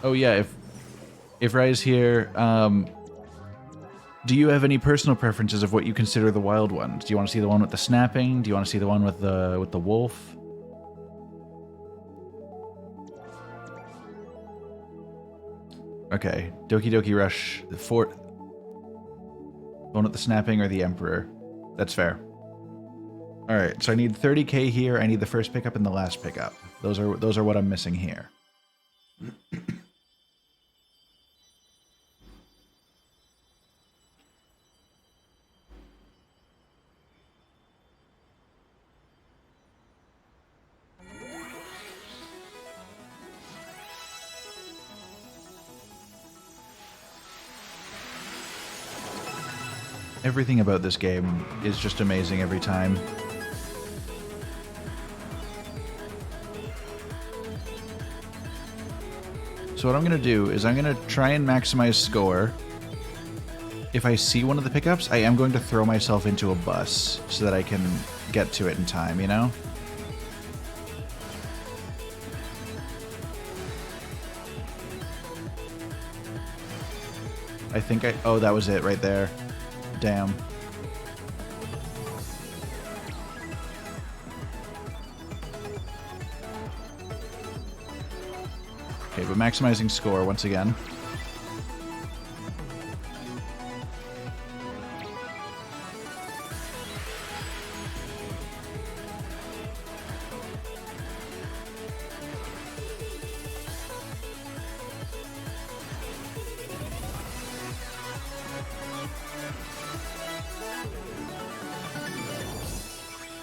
Oh yeah, if Rai's here, do you have any personal preferences of what you consider the wild ones? Do you want to see the one with the snapping? Do you want to see the one with the wolf? Okay, Doki Doki Rush, the one with the snapping or the Emperor. That's fair. Alright, so I need 30k here, I need the first pickup and the last pickup. Those are what I'm missing here. Everything about this game is just amazing every time. So what I'm going to do is I'm going to try and maximize score. If I see one of the pickups, I am going to throw myself into a bus so that I can get to it in time, you know? I think oh, that was it right there. Damn. Okay, but maximizing score once again.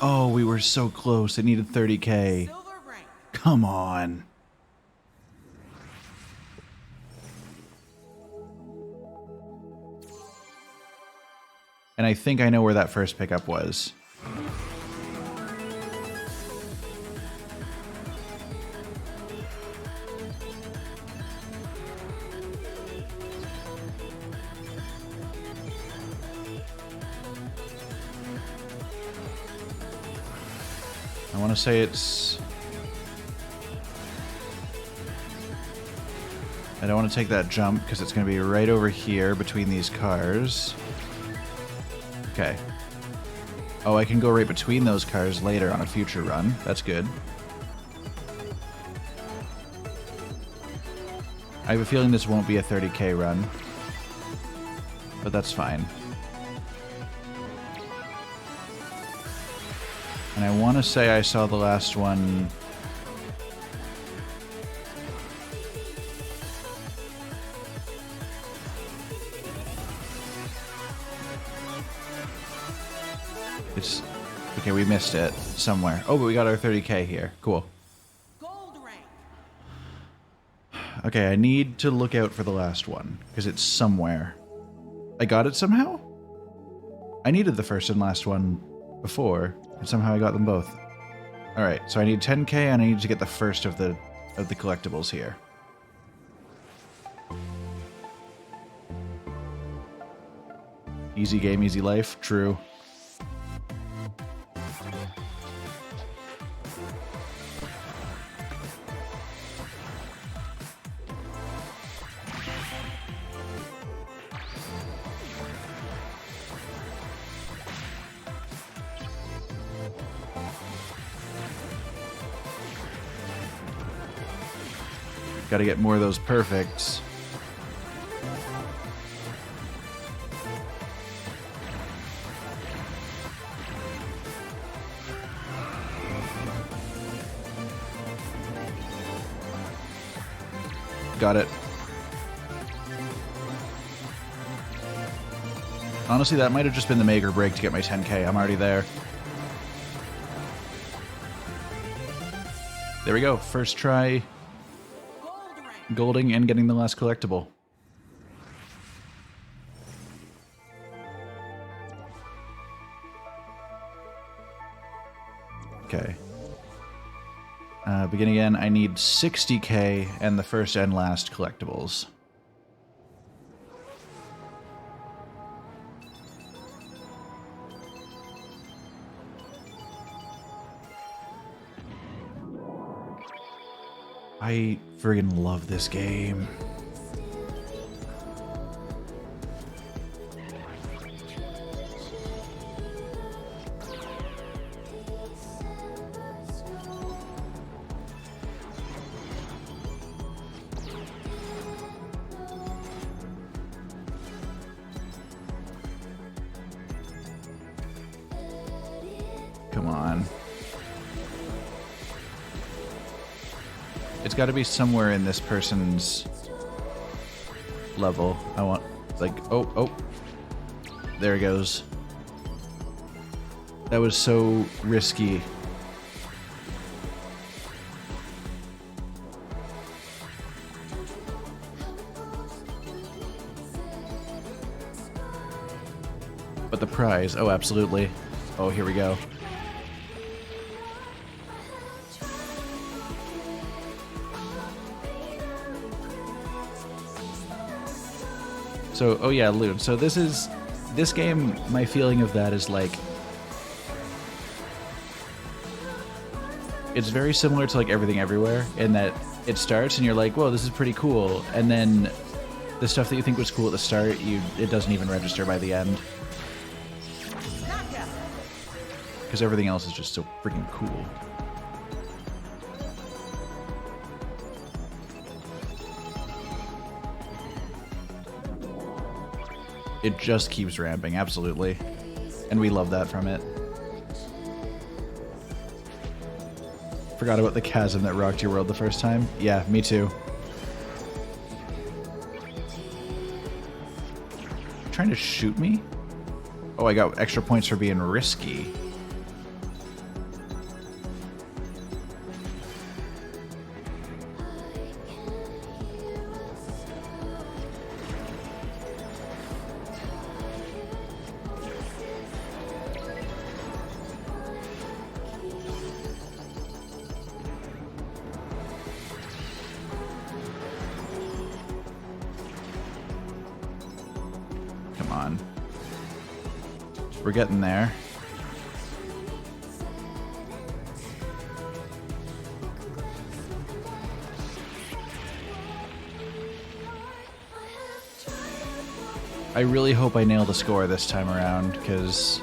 Oh, we were so close. It needed 30k. Silver rank. Come on. And I think I know where that first pickup was. I want to say it's... I don't want to take that jump because it's going to be right over here between these cars. Okay. Oh, I can go right between those cars later on a future run. That's good. I have a feeling this won't be a 30k run, but that's fine. And I want to say I saw the last one... It's... Okay, we missed it somewhere. Oh, but we got our 30k here. Cool. Gold rank. Okay, I need to look out for the last one, because it's somewhere. I got it somehow? I needed the first and last one before, and somehow I got them both. Alright, so I need 10k and I need to get the first of the collectibles here. Easy game, easy life. True. Gotta get more of those perfects. Got it. Honestly, that might have just been the make or break to get my 10k. I'm already there. There we go. First try. Golding and getting the last collectible. Okay. Begin again. I need 60k and the first and last collectibles. I friggin' love this game. Come on. It's got to be somewhere in this person's level. I want, like, oh, there it goes. That was so risky. But the prize, oh, absolutely. Oh, here we go. So, oh yeah, loot. So this game, my feeling of that is like, it's very similar to like Everything Everywhere in that it starts and you're like, whoa, this is pretty cool. And then the stuff that you think was cool at the start, it doesn't even register by the end. Because everything else is just so freaking cool. It just keeps ramping, absolutely. And we love that from it. Forgot about the chasm that rocked your world the first time? Yeah, me too. Trying to shoot me? Oh, I got extra points for being risky. Come on. We're getting there. I really hope I nail the score this time around, because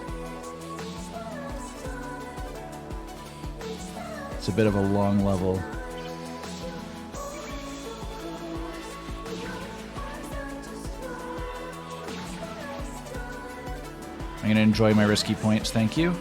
it's a bit of a long level. I'm going to enjoy my risky points, thank you.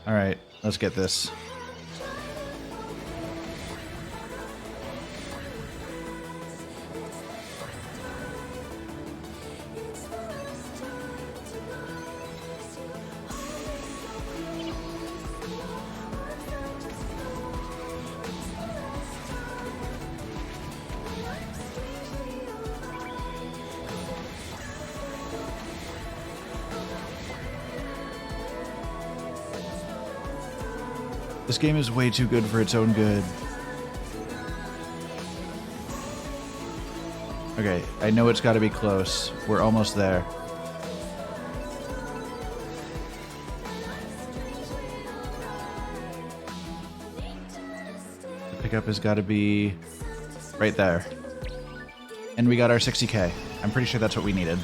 Alright, let's get this. This game is way too good for its own good. Okay, I know it's got to be close. We're almost there. The pickup has got to be right there. And we got our 60k. I'm pretty sure that's what we needed.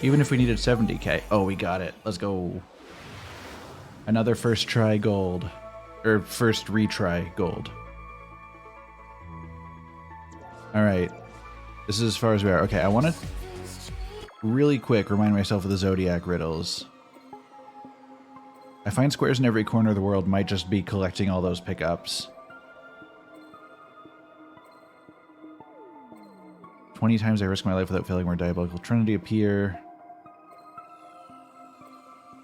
Even if we needed 70k. Oh, we got it. Let's go. Another first try gold. Or first retry gold. Alright. This is as far as we are. Okay, I want to really quick remind myself of the Zodiac riddles. I find squares in every corner of the world might just be collecting all those pickups. 20 times I risk my life without failing where diabolical trinity appear.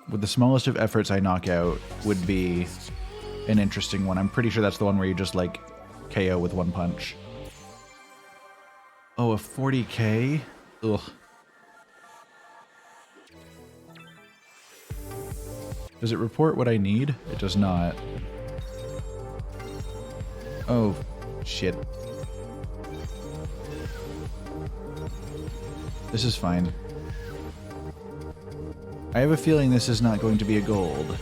With the smallest of efforts I knock out would be an interesting one. I'm pretty sure that's the one where you just, like, KO with one punch. Oh, a 40k? Ugh. Does it report what I need? It does not. Oh, shit. This is fine. I have a feeling this is not going to be a gold.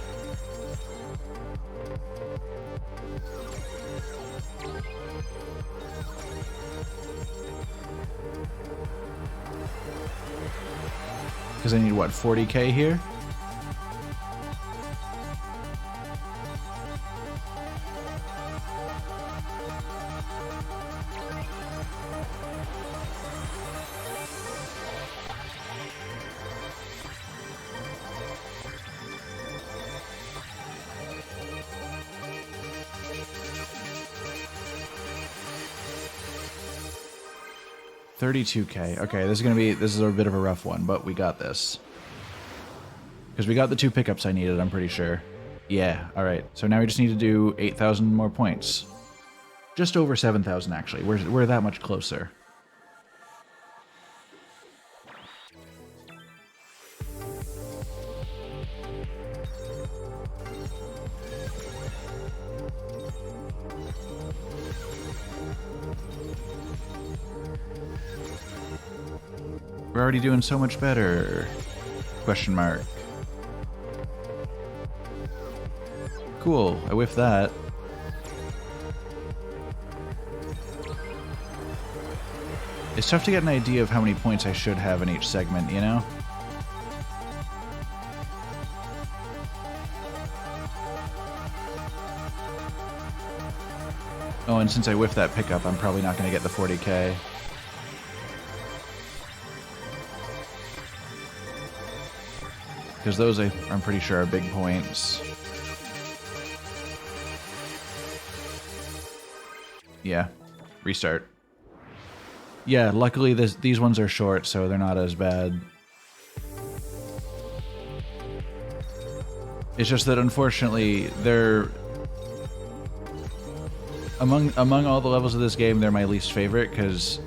Because I need, what, 40k here? $32k. Okay, this is a bit of a rough one, but we got this. Because we got the 2 pickups I needed, I'm pretty sure. Yeah, alright. So now we just need to do 8,000 more points. Just over 7,000, actually. We're that much closer. We're already doing so much better. Question mark. Cool, I whiffed that. It's tough to get an idea of how many points I should have in each segment, you know? Oh, and since I whiffed that pickup, I'm probably not going to get the 40k. Because those, I'm pretty sure, are big points. Yeah. Restart. Yeah, luckily these ones are short, so they're not as bad. It's just that, unfortunately, they're... Among all the levels of this game, they're my least favorite, because...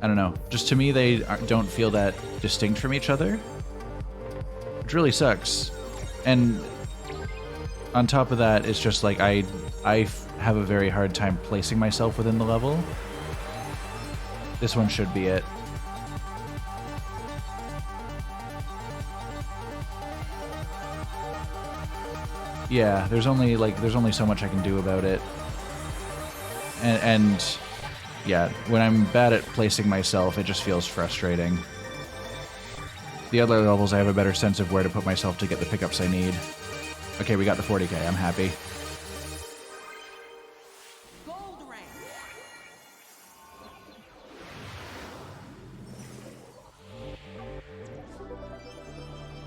I don't know. Just to me, they don't feel that distinct from each other. Which really sucks, And on top of that, it's just like I have a very hard time placing myself within the level. This one should be it. Yeah, there's only so much I can do about it. And yeah, when I'm bad at placing myself, it just feels frustrating. The other levels, I have a better sense of where to put myself to get the pickups I need. Okay, we got the 40k. I'm happy. Gold rank.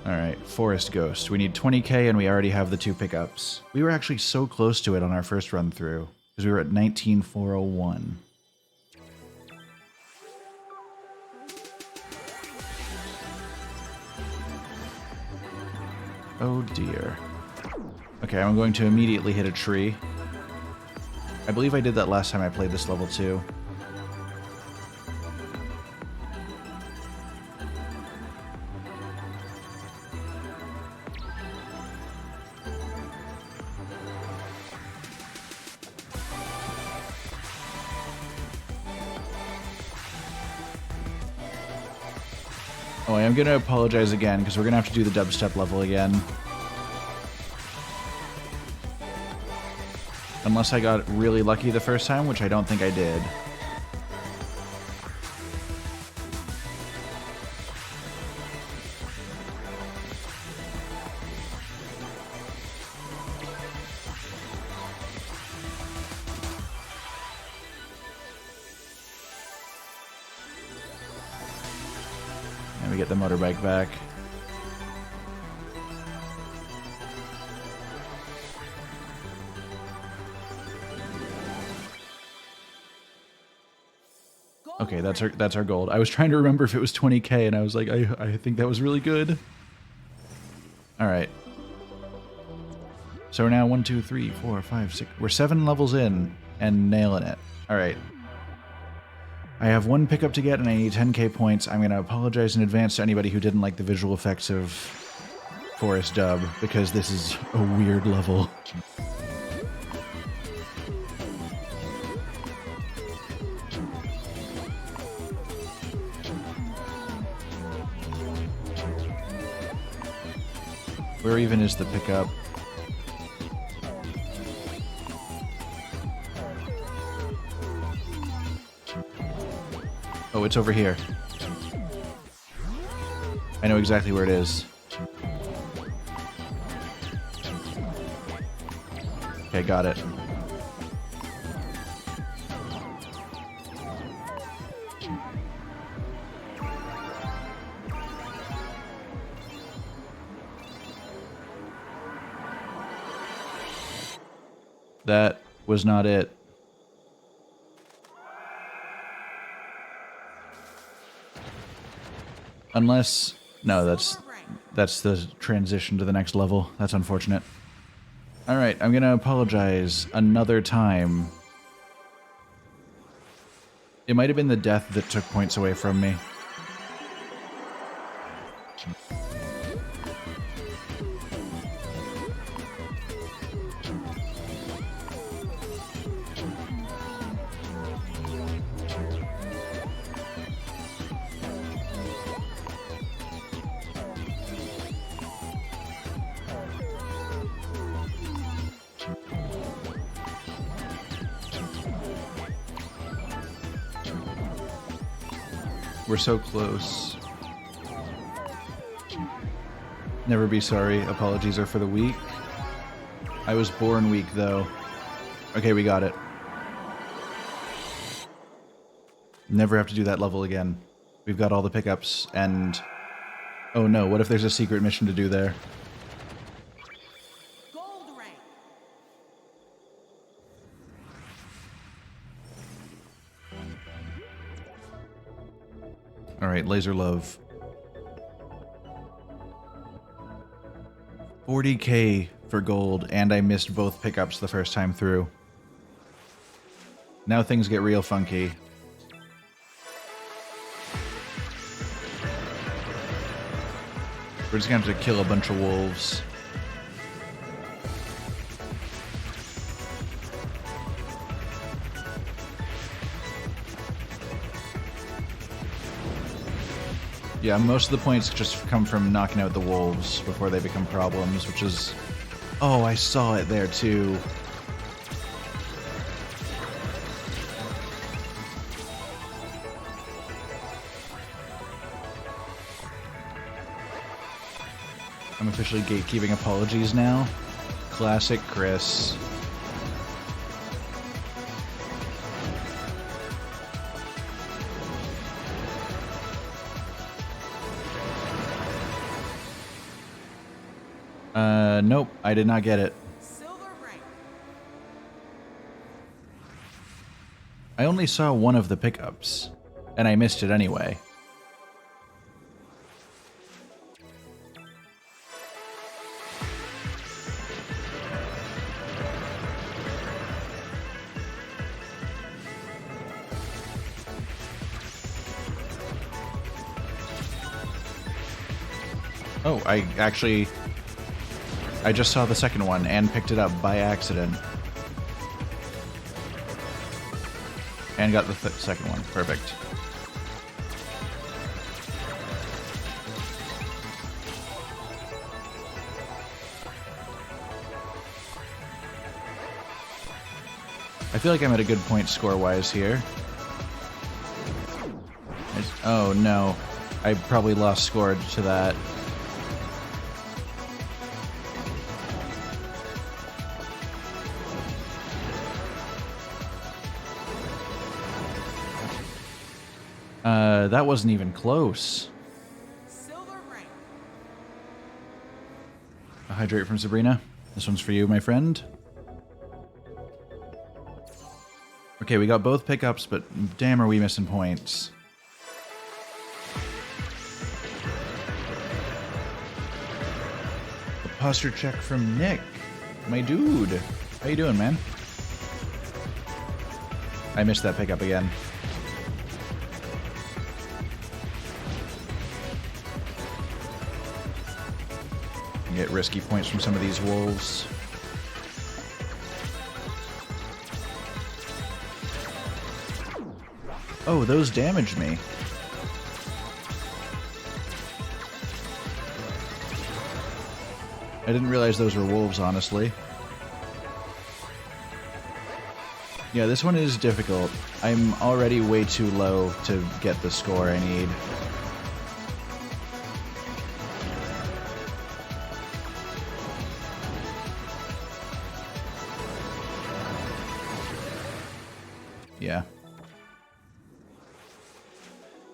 Alright, Forest Ghost. We need 20k and we already have the 2 pickups. We were actually so close to it on our first run through, because we were at 19,401. Oh dear. Okay, I'm going to immediately hit a tree. I believe I did that last time I played this level too. Oh, I am going to apologize again, because we're going to have to do the dubstep level again. Unless I got really lucky the first time, which I don't think I did. And we get the motorbike back. Okay, that's our gold. I was trying to remember if it was 20k, and I was like, I think that was really good. All right. So we're now 1, 2, 3, 4, 5, 6. We're 7 levels in and nailing it. All right. I have 1 pickup to get, and I need 10k points. I'm going to apologize in advance to anybody who didn't like the visual effects of Forest Dub, because this is a weird level. Where even is the pickup? Oh, it's over here. I know exactly where it is. Okay, got it. That was not it. Unless... No, that's the transition to the next level. That's unfortunate. Alright, I'm gonna apologize another time. It might have been the death that took points away from me. We're so close. Never be sorry. Apologies are for the weak. I was born weak, though. Okay, we got it. Never have to do that level again. We've got all the pickups, and... Oh no, what if there's a secret mission to do there? Gold rank. Alright, Laser Love. 40k for gold, and I missed both pickups the first time through. Now things get real funky. We're just gonna have to kill a bunch of wolves. Yeah, most of the points just come from knocking out the wolves before they become problems, which is... Oh, I saw it there too. I'm officially gatekeeping apologies now. Classic Chris. Nope, I did not get it. Silver rank. I only saw one of the pickups, and I missed it anyway. Oh, I just saw the second one and picked it up by accident. And got the second one. Perfect. I feel like I'm at a good point score-wise here. Oh no. I probably lost score to that. That wasn't even close. Silver rank. A hydrate from Sabrina. This one's for you, my friend. Okay, we got both pickups, but damn are we missing points. A posture check from Nick. My dude. How you doing, man? I missed that pickup again. Get risky points from some of these wolves. Oh, those damaged me. I didn't realize those were wolves, honestly. Yeah, this one is difficult. I'm already way too low to get the score I need. Yeah.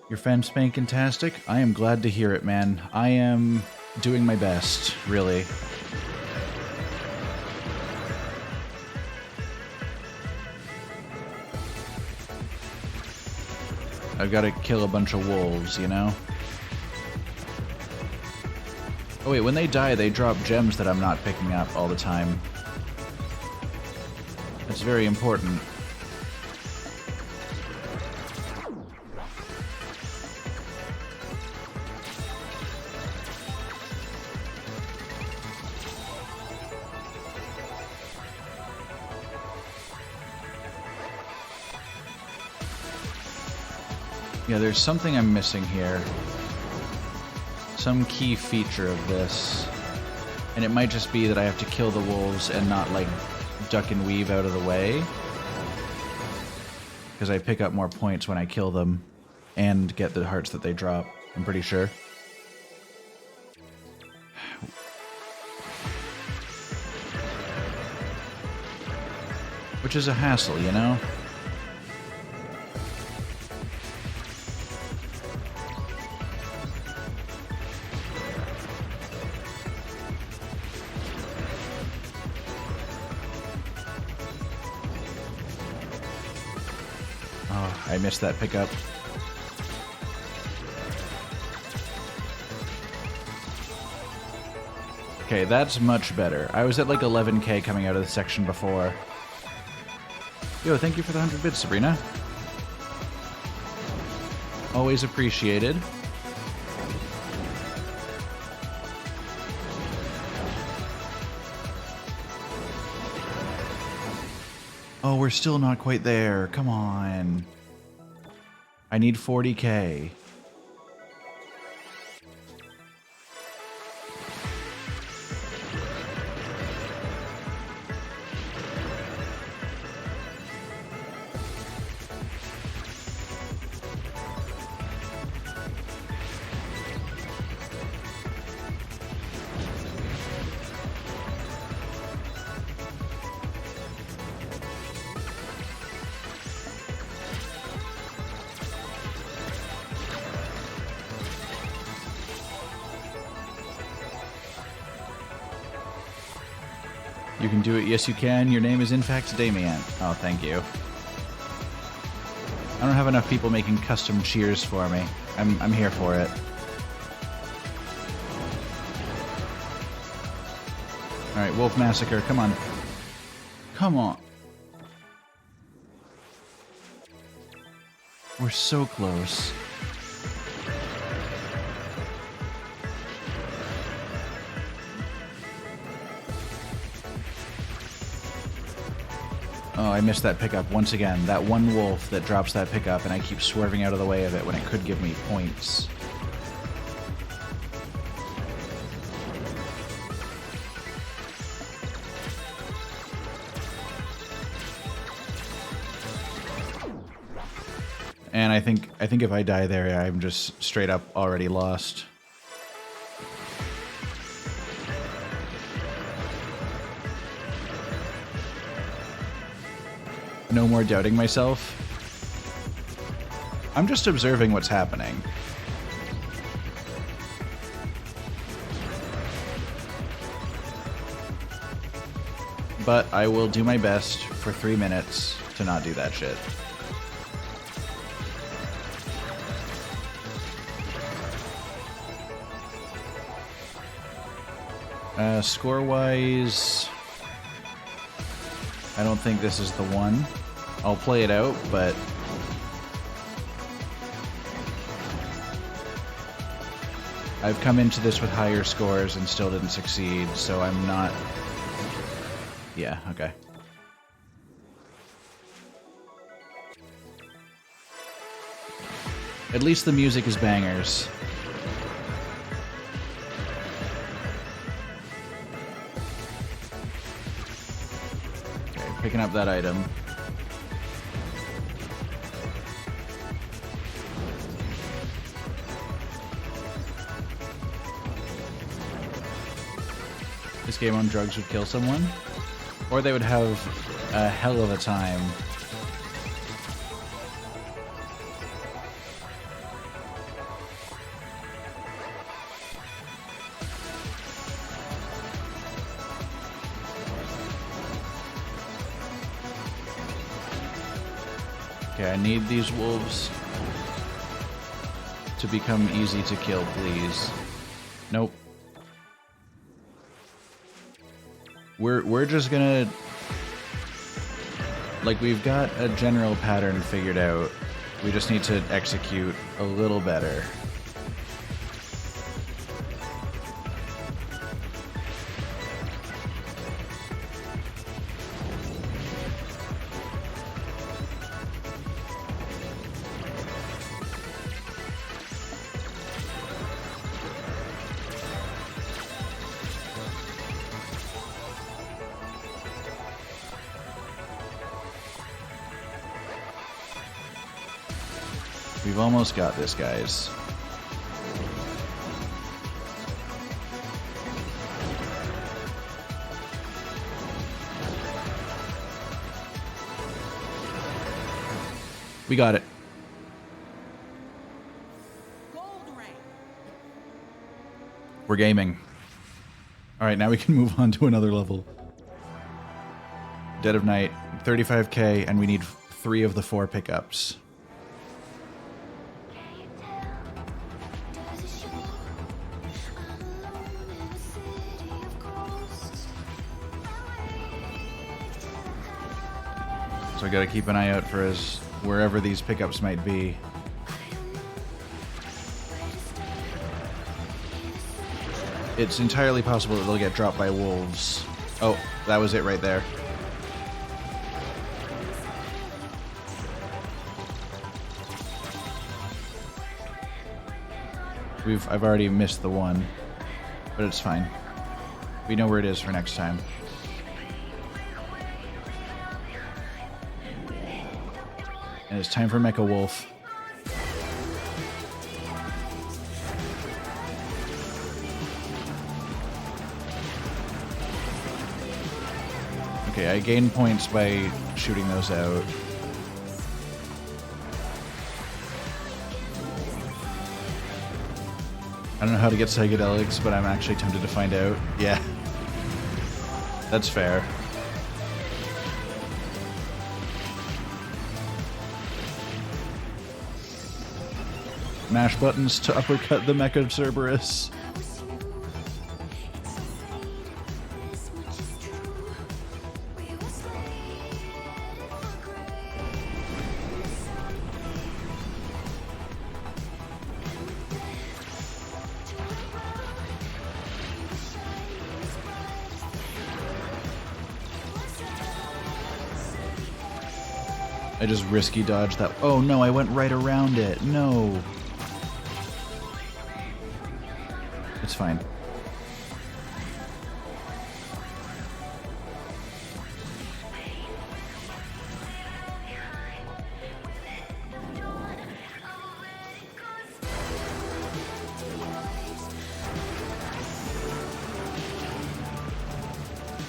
You're fan-spank-tastic? I am glad to hear it, man. I am doing my best, really. I've got to kill a bunch of wolves, you know? Oh wait, when they die, they drop gems that I'm not picking up all the time. That's very important. Yeah, there's something I'm missing here. Some key feature of this. And it might just be that I have to kill the wolves and not, like, duck and weave out of the way. Because I pick up more points when I kill them and get the hearts that they drop, I'm pretty sure. Which is a hassle, you know? I missed that pickup. Okay, that's much better. I was at like 11k coming out of the section before. Yo, thank you for the 100 bits, Sabrina. Always appreciated. Oh, we're still not quite there. Come on. I need 40k. You can do it. Yes, you can. Your name is in fact Damien. Oh, thank you. I don't have enough people making custom cheers for me. I'm here for it. Alright, Wolf Massacre, come on. Come on. We're so close. Oh, I missed that pickup once again. That one wolf that drops that pickup, and I keep swerving out of the way of it when it could give me points. And I think if I die there, I'm just straight up already lost. No more doubting myself. I'm just observing what's happening. But I will do my best for 3 minutes to not do that shit. Score-wise, I don't think this is the one. I'll play it out, but I've come into this with higher scores and still didn't succeed, so I'm not... Yeah, okay. At least the music is bangers. Okay, picking up that item. This game on drugs would kill someone, or they would have a hell of a time. Okay, I need these wolves to become easy to kill, please. Nope. We're just gonna... Like, we've got a general pattern figured out. We just need to execute a little better. We've almost got this, guys. We got it. Gold rank. We're gaming. Alright, now we can move on to another level. Dead of Night, 35k, and we need 3 of the 4 pickups. So I gotta keep an eye out for wherever these pickups might be. It's entirely possible that they'll get dropped by wolves. Oh, that was it right there. I've already missed the one, but it's fine. We know where it is for next time. And it's time for Mecha Wolf. Okay, I gain points by shooting those out. I don't know how to get psychedelics, but I'm actually tempted to find out. Yeah. That's fair. Mash buttons to uppercut the Mecha Cerberus. I just risky dodged that. Oh no, I went right around it. No. It's fine.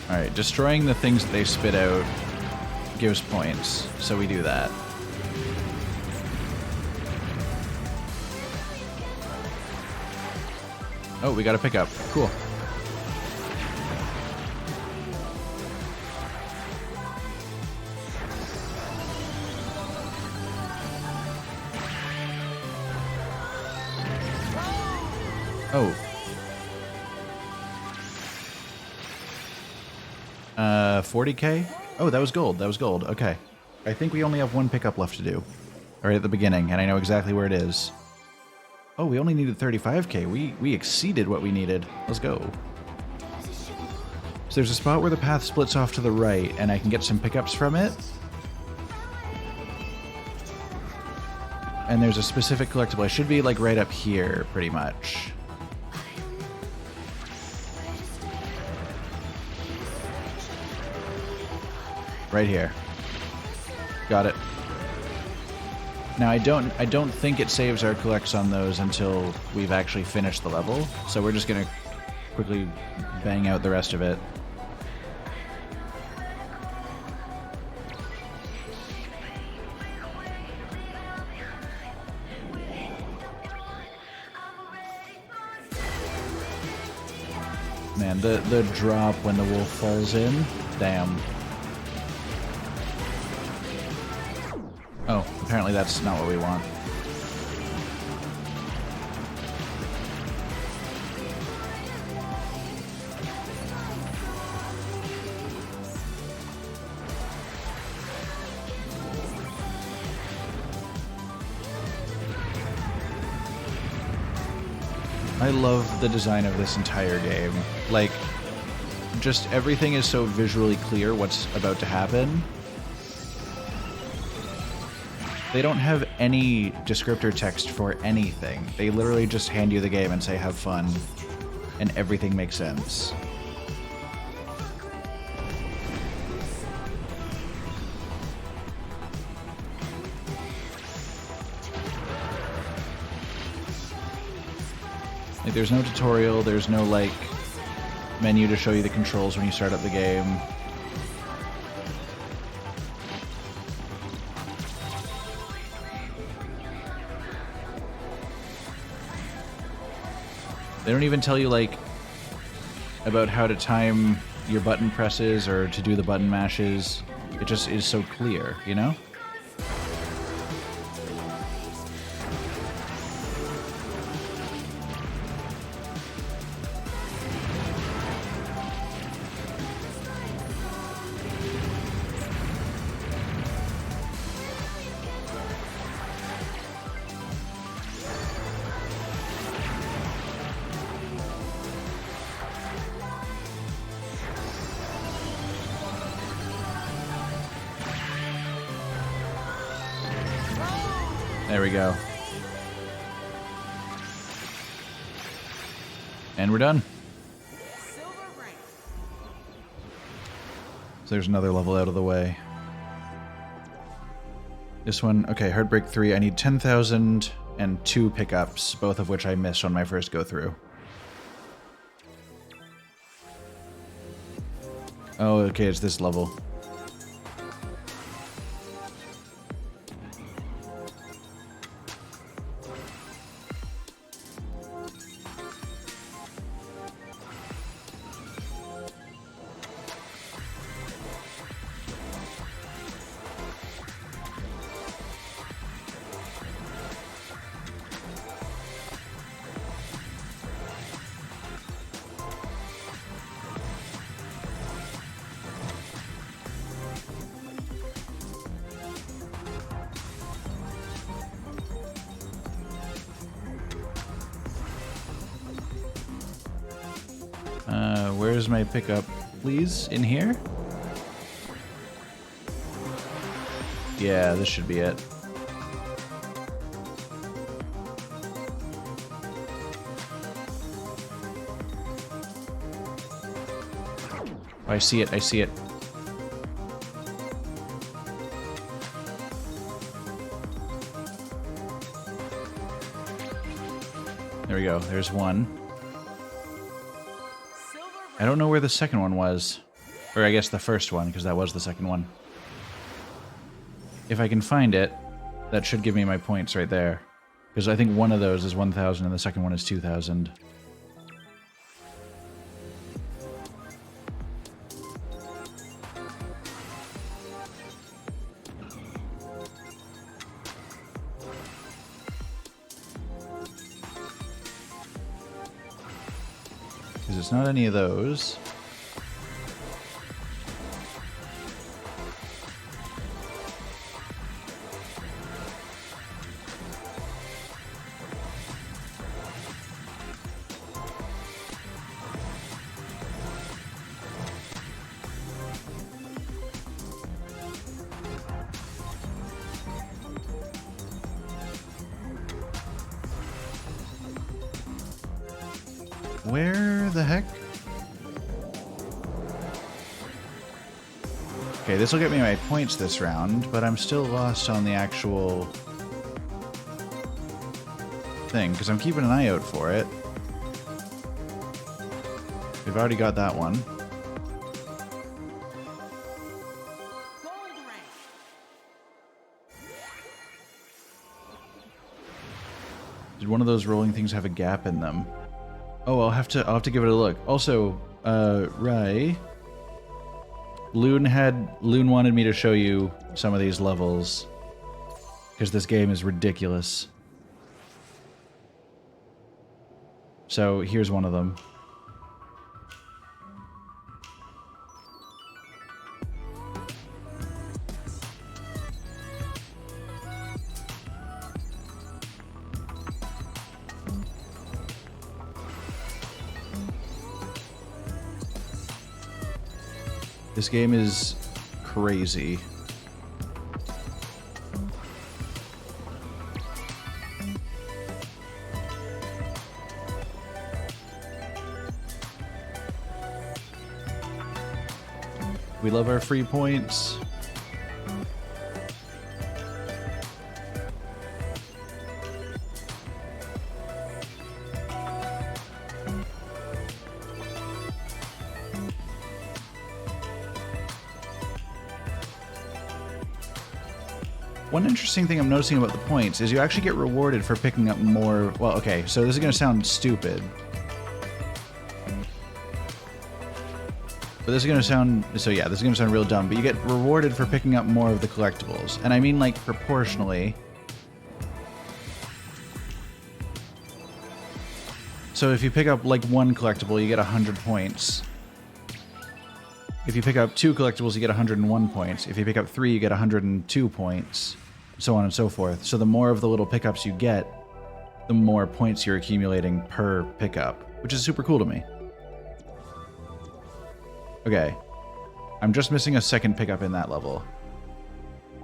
Alright, destroying the things that they spit out gives points, so we do that. Oh, we got a pickup. Cool. Oh. 40k? Oh, that was gold. That was gold. Okay. I think we only have one pickup left to do. Right at the beginning, and I know exactly where it is. Oh, we only needed 35k. We exceeded what we needed. Let's go. So there's a spot where the path splits off to the right, and I can get some pickups from it. And there's a specific collectible. I should be like right up here, pretty much. Right here. Got it. Now I don't think it saves our collects on those until we've actually finished the level, so we're just gonna quickly bang out the rest of it. Man, the drop when the wolf falls in, damn. Oh, apparently that's not what we want. I love the design of this entire game. Like, just everything is so visually clear what's about to happen. They don't have any descriptor text for anything. They literally just hand you the game and say, have fun, and everything makes sense. Like, there's no tutorial, there's no, like, menu to show you the controls when you start up the game. They don't even tell you, like, about how to time your button presses or to do the button mashes. It just is so clear, you know? There we go. And we're done. Silver rank. So there's another level out of the way. This one, okay, Heartbreak 3, I need 10,000 and 2 pickups, both of which I missed on my first go through. Oh, okay, it's this level. where's my pickup, please? In here? Yeah, this should be it. Oh, I see it, I see it. There we go, there's one. I don't know where the second one was. Or I guess the first one, because that was the second one. If I can find it, that should give me my points right there. Because I think one of those is 1,000 and the second one is 2,000. Because it's not any of those. Where the heck? Okay, this will get me my points this round, but I'm still lost on the actual thing, because I'm keeping an eye out for it. We've already got that one. Gold rank. Did one of those rolling things have a gap in them? Oh, I'll have to give it a look. Also, Rai, Loon wanted me to show you some of these levels because this game is ridiculous. So here's one of them. This game is crazy. We love our free points. One interesting thing I'm noticing about the points is you actually get rewarded for picking up more... Well, okay, so this is going to sound stupid. But this is going to sound... So yeah, this is going to sound real dumb, but you get rewarded for picking up more of the collectibles. And I mean, like, proportionally. So if you pick up, like, one collectible, you get 100 points. If you pick up 2 collectibles, you get 101 points. If you pick up 3, you get 102 points. So on and so forth. So the more of the little pickups you get, the more points you're accumulating per pickup, which is super cool to me. Okay. I'm just missing a second pickup in that level.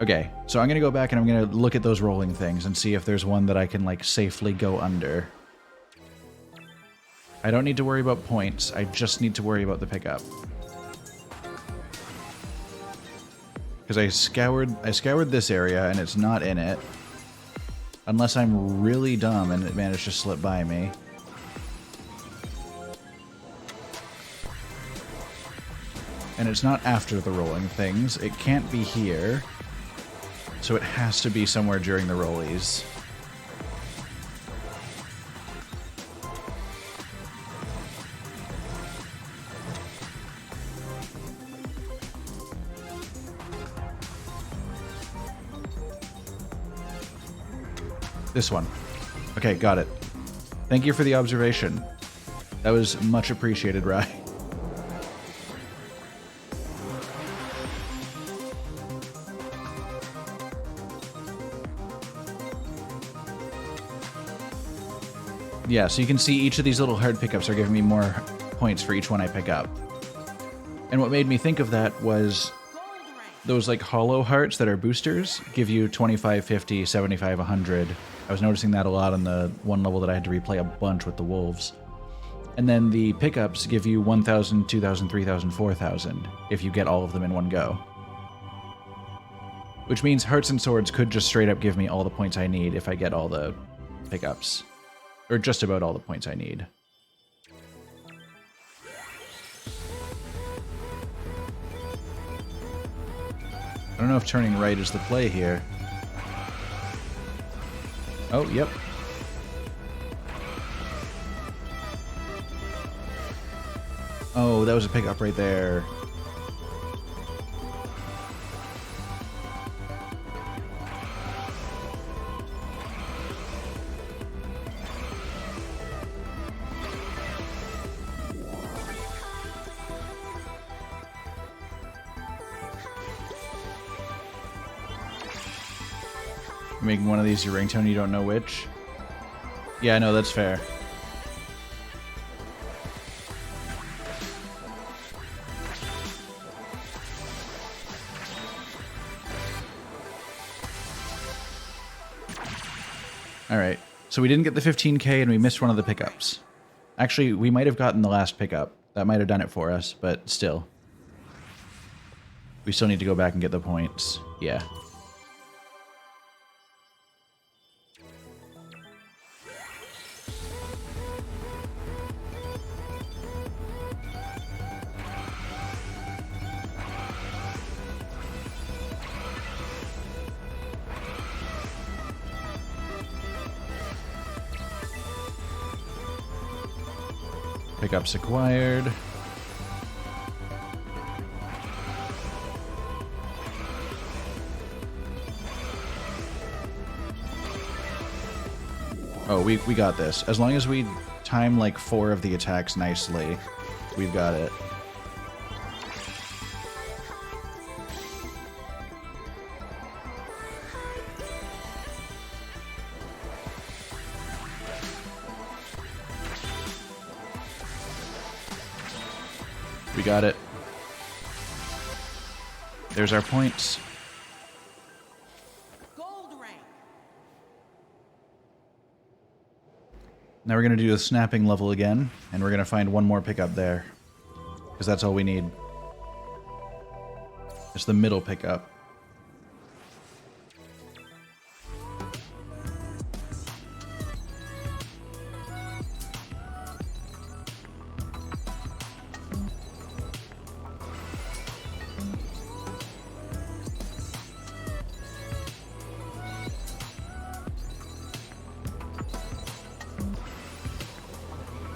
Okay, so I'm going to go back and I'm going to look at those rolling things and see if there's one that I can, like, safely go under. I don't need to worry about points, I just need to worry about the pickup. Because I scoured this area and it's not in it. Unless I'm really dumb and it managed to slip by me. And it's not after the rolling things. It can't be here. So it has to be somewhere during the rollies. This one. Okay, got it. Thank you for the observation. That was much appreciated, Rai. Yeah, so you can see each of these little hard pickups are giving me more points for each one I pick up. And what made me think of that was Gold rank. those like hollow hearts that are boosters give you 25, 50, 75, 100. I was noticing that a lot on the one level that I had to replay a bunch with the wolves. And then the pickups give you 1,000, 2,000, 3,000, 4,000 if you get all of them in one go. Which means hearts and swords could just straight up give me all the points I need if I get all the pickups. Or just about all the points I need. I don't know if turning right is the play here. Oh, yep. Oh, that was a pickup right there. Making one of these your ringtone, you don't know which? Yeah, no, that's fair. Alright, so we didn't get the 15k and we missed one of the pickups. Actually, we might have gotten the last pickup. That might have done it for us, but still. We still need to go back and get the points. Yeah. Pickups acquired. Oh, we got this. As long as we time like 4 of the attacks nicely, we've got it. We got it. There's our points. Gold rank. Now we're going to do the snapping level again, and we're going to find one more pickup there. Because that's all we need. It's the middle pickup.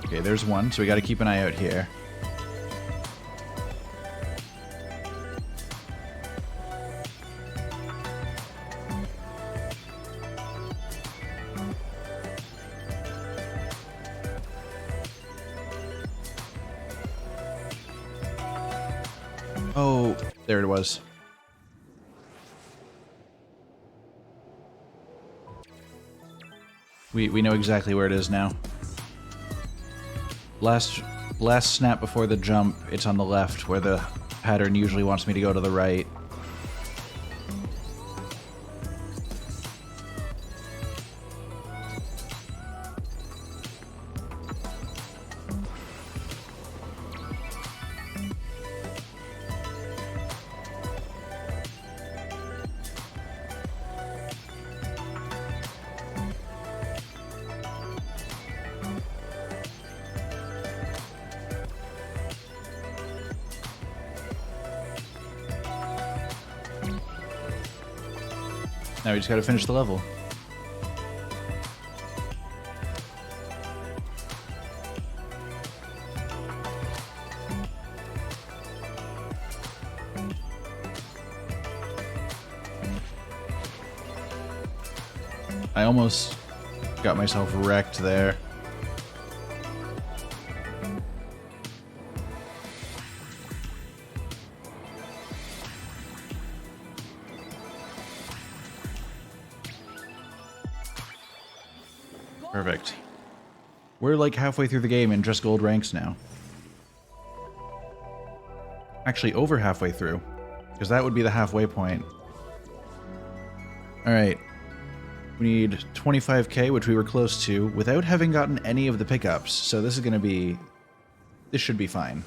Okay, there's one, so we gotta keep an eye out here. Oh, there it was. We know exactly where it is now. Last snap before the jump, it's on the left, where the pattern usually wants me to go to the right. Now we just gotta finish the level. I almost got myself wrecked there. Perfect. We're like halfway through the game and just gold ranks now. Actually, over halfway through. Because that would be the halfway point. Alright. We need 25k, which we were close to, without having gotten any of the pickups. So this is going to be... This should be fine.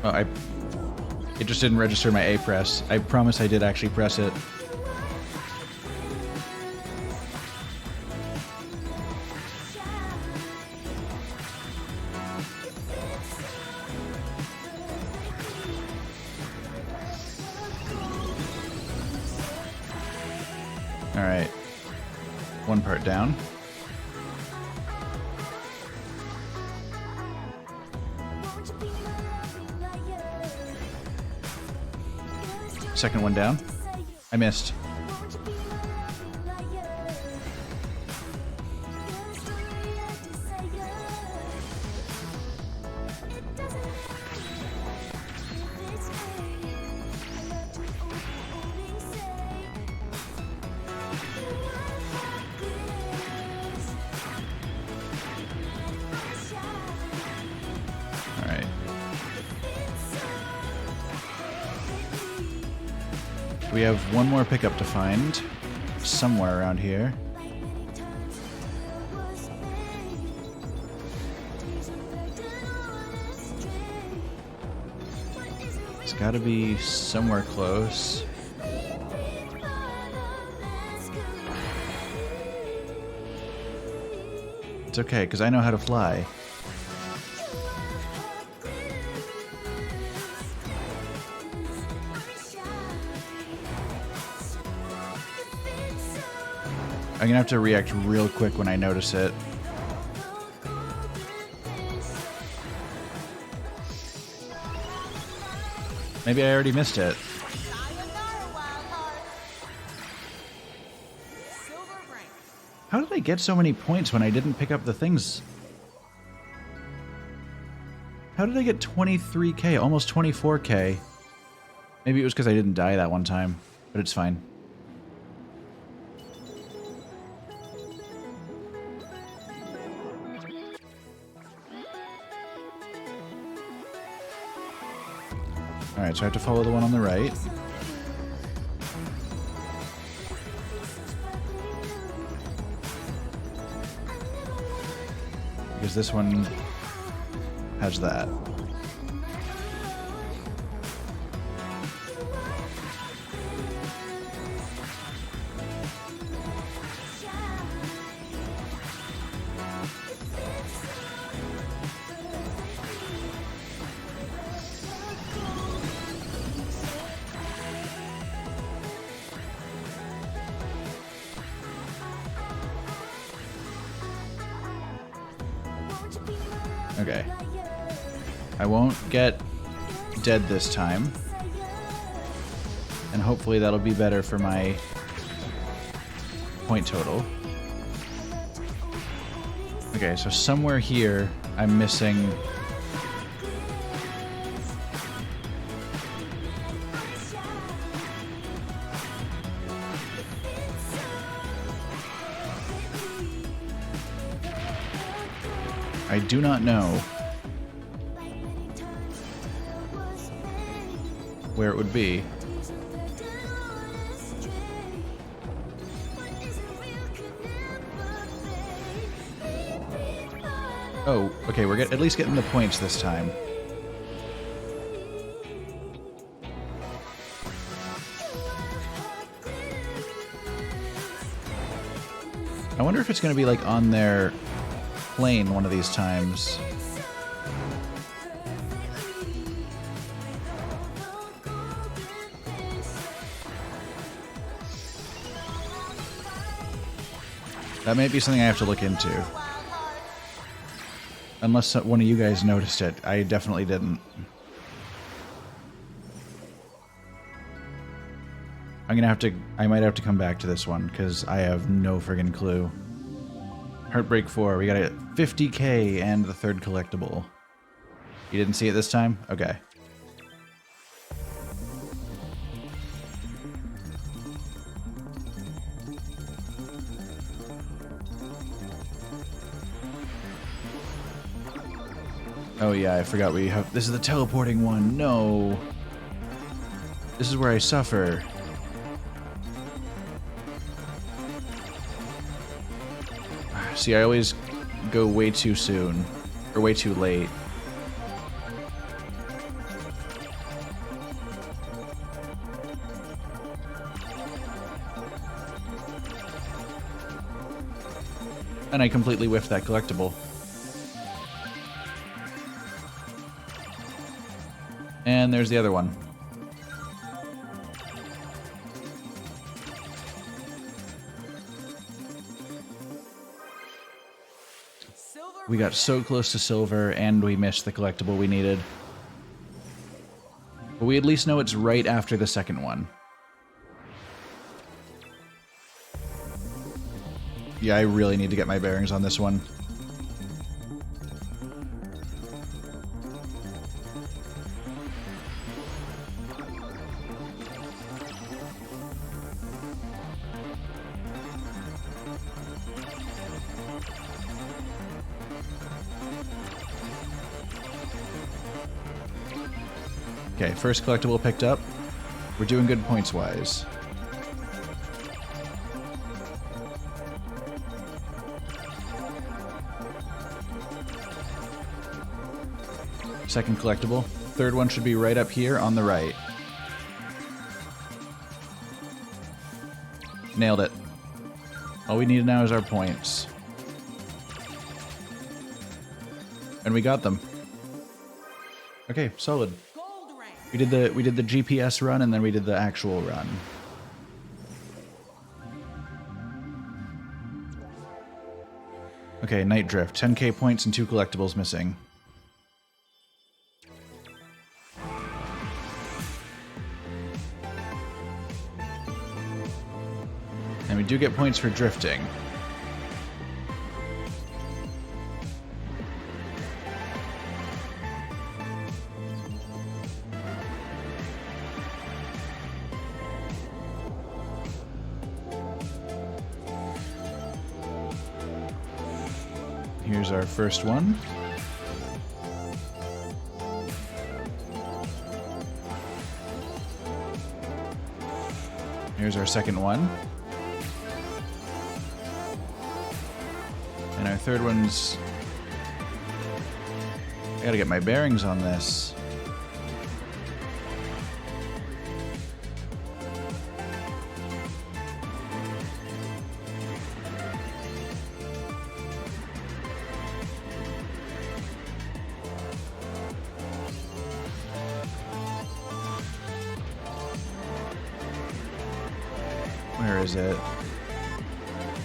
Oh, it just didn't register my A press. I promise I did actually press it. Alright. One part down. Second one down. I missed. Alright. We have one more pickup to find, somewhere around here. It's gotta be somewhere close. It's okay, because I know how to fly. I'm gonna have to react real quick when I notice it. Maybe I already missed it. Sayonara Wild Hearts. Silver rank. How did I get so many points when I didn't pick up the things? How did I get 23k, almost 24k? Maybe it was because I didn't die that one time, but it's fine. Alright, so I have to follow the one on the right. Because this one has that. Okay. I won't get dead this time. And hopefully that'll be better for my point total. Okay, so somewhere here I'm missing... I do not know where it would be. Oh, okay, we're at least getting the points this time. I wonder if it's going to be like on their plane one of these times. That might be something I have to look into. Unless one of you guys noticed it. I definitely didn't. I might have to come back to this one, because I have no friggin' clue. Heartbreak 4. We got it 50k and the third collectible. You didn't see it this time? Okay. Oh yeah, I forgot we have... This is the teleporting one. No. This is where I suffer. See, I always go way too soon. Or way too late. And I completely whiffed that collectible. And there's the other one. We got so close to silver, and we missed the collectible we needed. But we at least know it's right after the second one. Yeah, I really need to get my bearings on this one. Okay, first collectible picked up. We're doing good points-wise. Second collectible. Third one should be right up here on the right. Nailed it. All we need now is our points. And we got them. Okay, solid. We did the GPS run and then we did the actual run. Okay, Night Drift. 10k points and 2 collectibles missing. And we do get points for drifting. Here's our first one. Here's our second one. And our third one's... I gotta get my bearings on this. Where is it?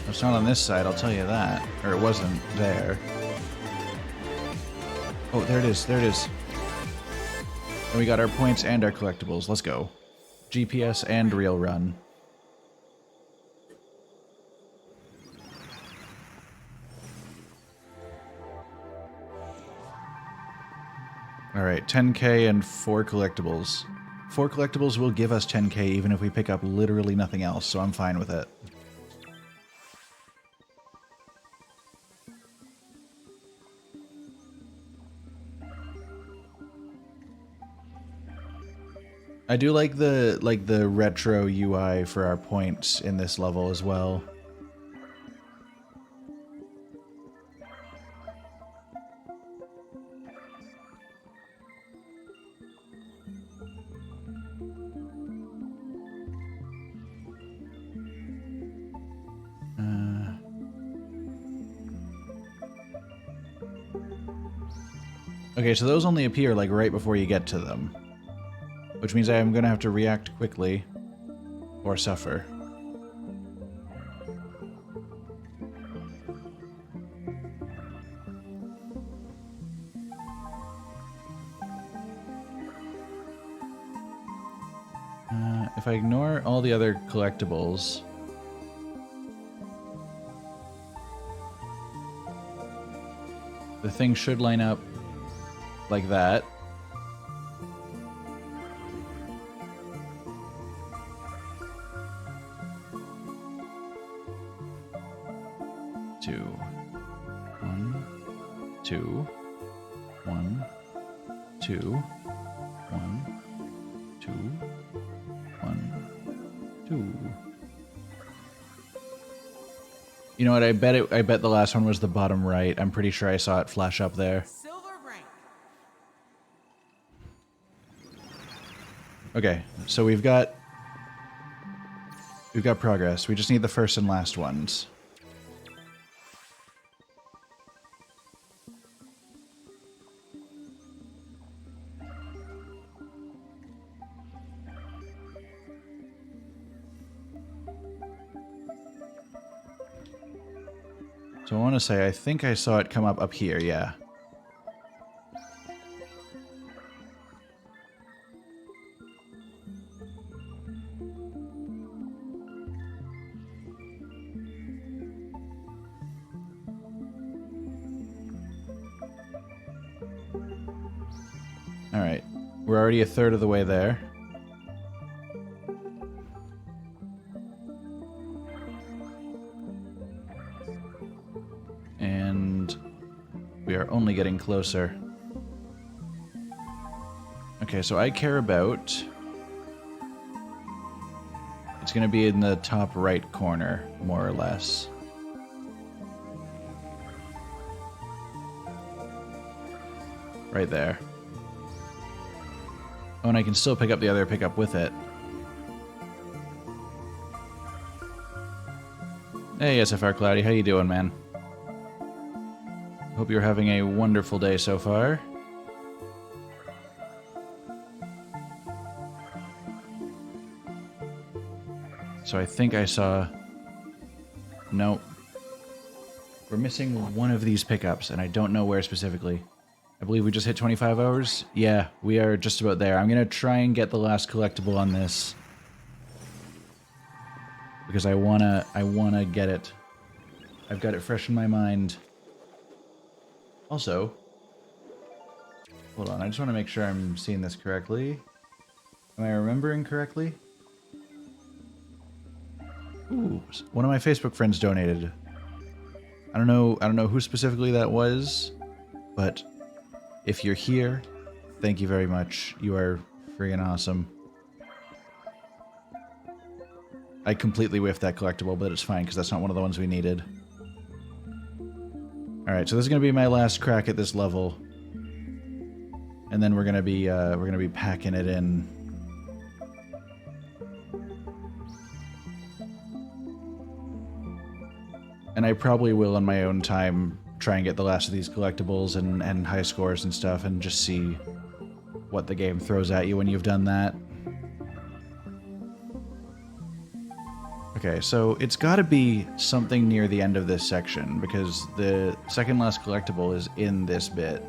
It's not on this side, I'll tell you that. Or it wasn't there. Oh, there it is, there it is. And we got our points and our collectibles. Let's go. GPS and real run. Alright, 10k and 4 collectibles. 4 collectibles will give us 10k even if we pick up literally nothing else, so I'm fine with it. I do like the retro UI for our points in this level as well. Okay, so those only appear like right before you get to them. Which means I am going to have to react quickly or suffer. If I ignore all the other collectibles... The thing should line up like that. Two. 1, 2. 1, 2. 1, 2. 1, 2. You know what? I bet the last one was the bottom right. I'm pretty sure I saw it flash up there. Silver rank. Okay, so we've got progress. We just need the first and last ones. So I want to say, I think I saw it come up here, yeah. Alright, we're already a third of the way there. And we are only getting closer. Okay, so I care about... It's going to be in the top right corner, more or less. Right there. Oh, and I can still pick up the other pickup with it. Hey, SFR Cloudy, how you doing, man? Hope you're having a wonderful day so far. So I think I saw... Nope. We're missing one of these pickups, and I don't know where specifically. I believe we just hit 25 hours? Yeah, we are just about there. I'm gonna try and get the last collectible on this. Because I wanna get it. I've got it fresh in my mind. Also... Hold on, I just want to make sure I'm seeing this correctly. Am I remembering correctly? Ooh, one of my Facebook friends donated. I don't know who specifically that was, but if you're here, thank you very much. You are friggin' awesome. I completely whiffed that collectible, but it's fine because that's not one of the ones we needed. Alright, so this is gonna be my last crack at this level. And then we're gonna be packing it in. And I probably will in my own time try and get the last of these collectibles and high scores and stuff and just see what the game throws at you when you've done that. Okay, so it's gotta be something near the end of this section because the second last collectible is in this bit.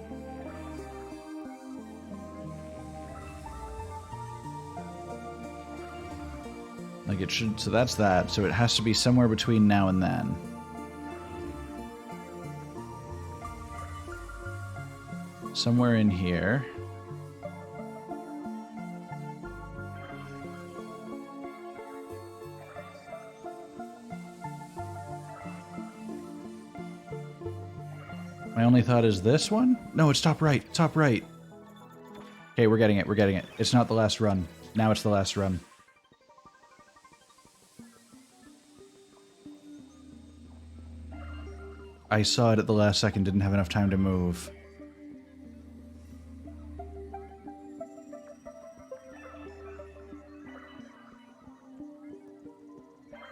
Like it should, so that's that, so it has to be somewhere between now and then. Somewhere in here. My only thought is this one? No, it's top right, top right. Okay, we're getting it, we're getting it. It's not the last run. Now it's the last run. I saw it at the last second, didn't have enough time to move.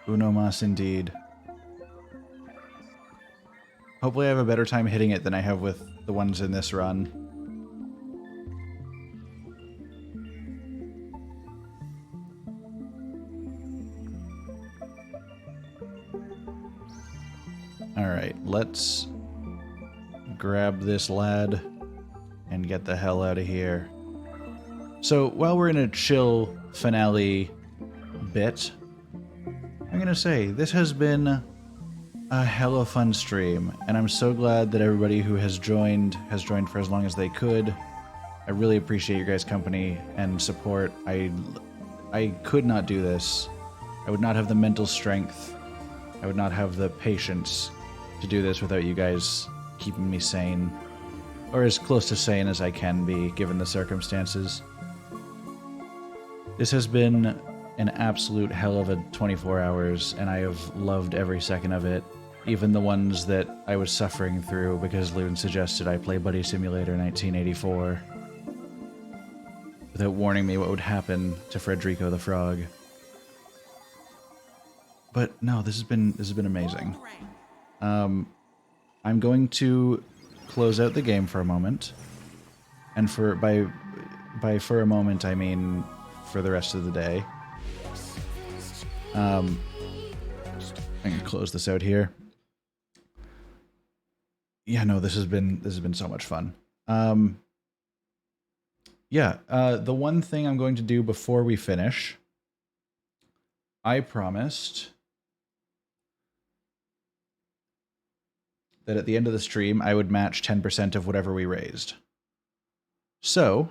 Uno mas indeed. Hopefully I have a better time hitting it than I have with the ones in this run. Alright, let's grab this lad and get the hell out of here. So, while we're in a chill finale bit, I'm gonna say, this has been a hella fun stream, and I'm so glad that everybody who has joined for as long as they could. I really appreciate your guys' company and support. I could not do this. I would not have the mental strength. I would not have the patience to do this without you guys keeping me sane. Or as close to sane as I can be, given the circumstances. This has been an absolute hell of a 24 hours, and I have loved every second of it. Even the ones that I was suffering through because Loon suggested I play Buddy Simulator 1984. Without warning me what would happen to Frederico the Frog. But no, this has been amazing. I'm going to close out the game for a moment, and by for a moment I mean for the rest of the day. I can close this out here. Yeah, no, this has been so much fun. Yeah, the one thing I'm going to do before we finish, I promised that at the end of the stream, I would match 10% of whatever we raised. So,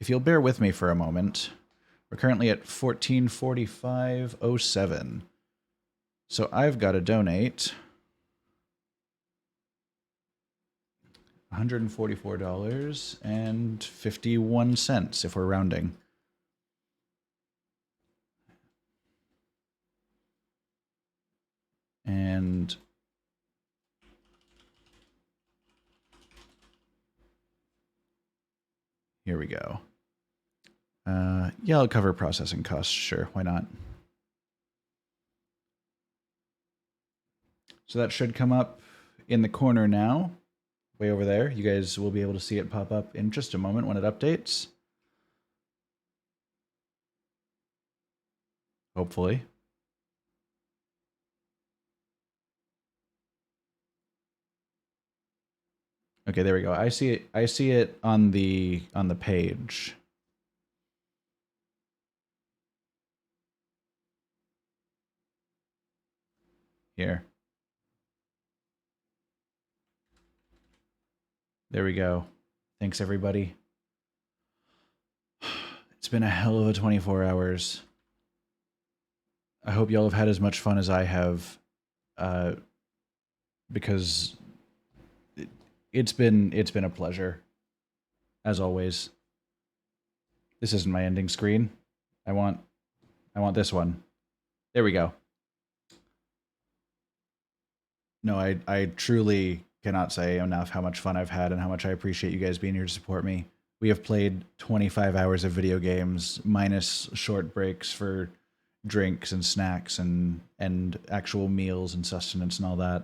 if you'll bear with me for a moment, we're currently at 1445.07. So I've got to donate $144.51 if we're rounding. And here we go. Yeah, I'll cover processing costs. Sure, why not? So that should come up in the corner now, way over there. You guys will be able to see it pop up in just a moment when it updates. Hopefully. Okay, there we go. I see it. I see it on the page. Here. There we go. Thanks, everybody. It's been a hell of a 24 hours. I hope y'all have had as much fun as I have, because it's been a pleasure, as always. This isn't my ending screen. I want this one. There we go. No, I truly cannot say enough how much fun I've had and how much I appreciate you guys being here to support me. We have played 25 hours of video games, minus short breaks for drinks and snacks and actual meals and sustenance and all that.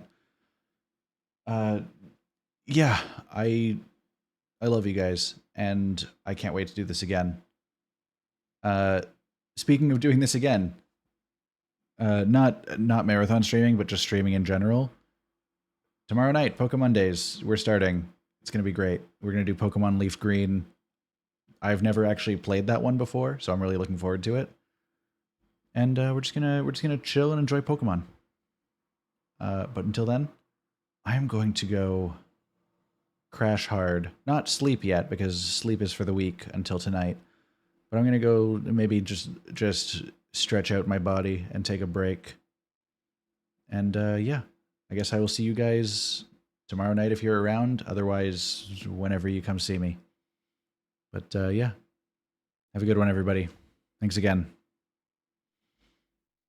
Yeah, I love you guys, and I can't wait to do this again. Speaking of doing this again, not marathon streaming, but just streaming in general. Tomorrow night, Pokemon Days, we're starting. It's gonna be great. We're gonna do Pokemon Leaf Green. I've never actually played that one before, so I'm really looking forward to it. And we're just gonna chill and enjoy Pokemon. But until then, I am going to go crash hard. Not sleep yet, because sleep is for the weak until tonight. But I'm gonna go maybe just stretch out my body and take a break. And yeah, I guess I will see you guys tomorrow night if you're around. Otherwise, whenever you come see me. But yeah, have a good one, everybody. Thanks again.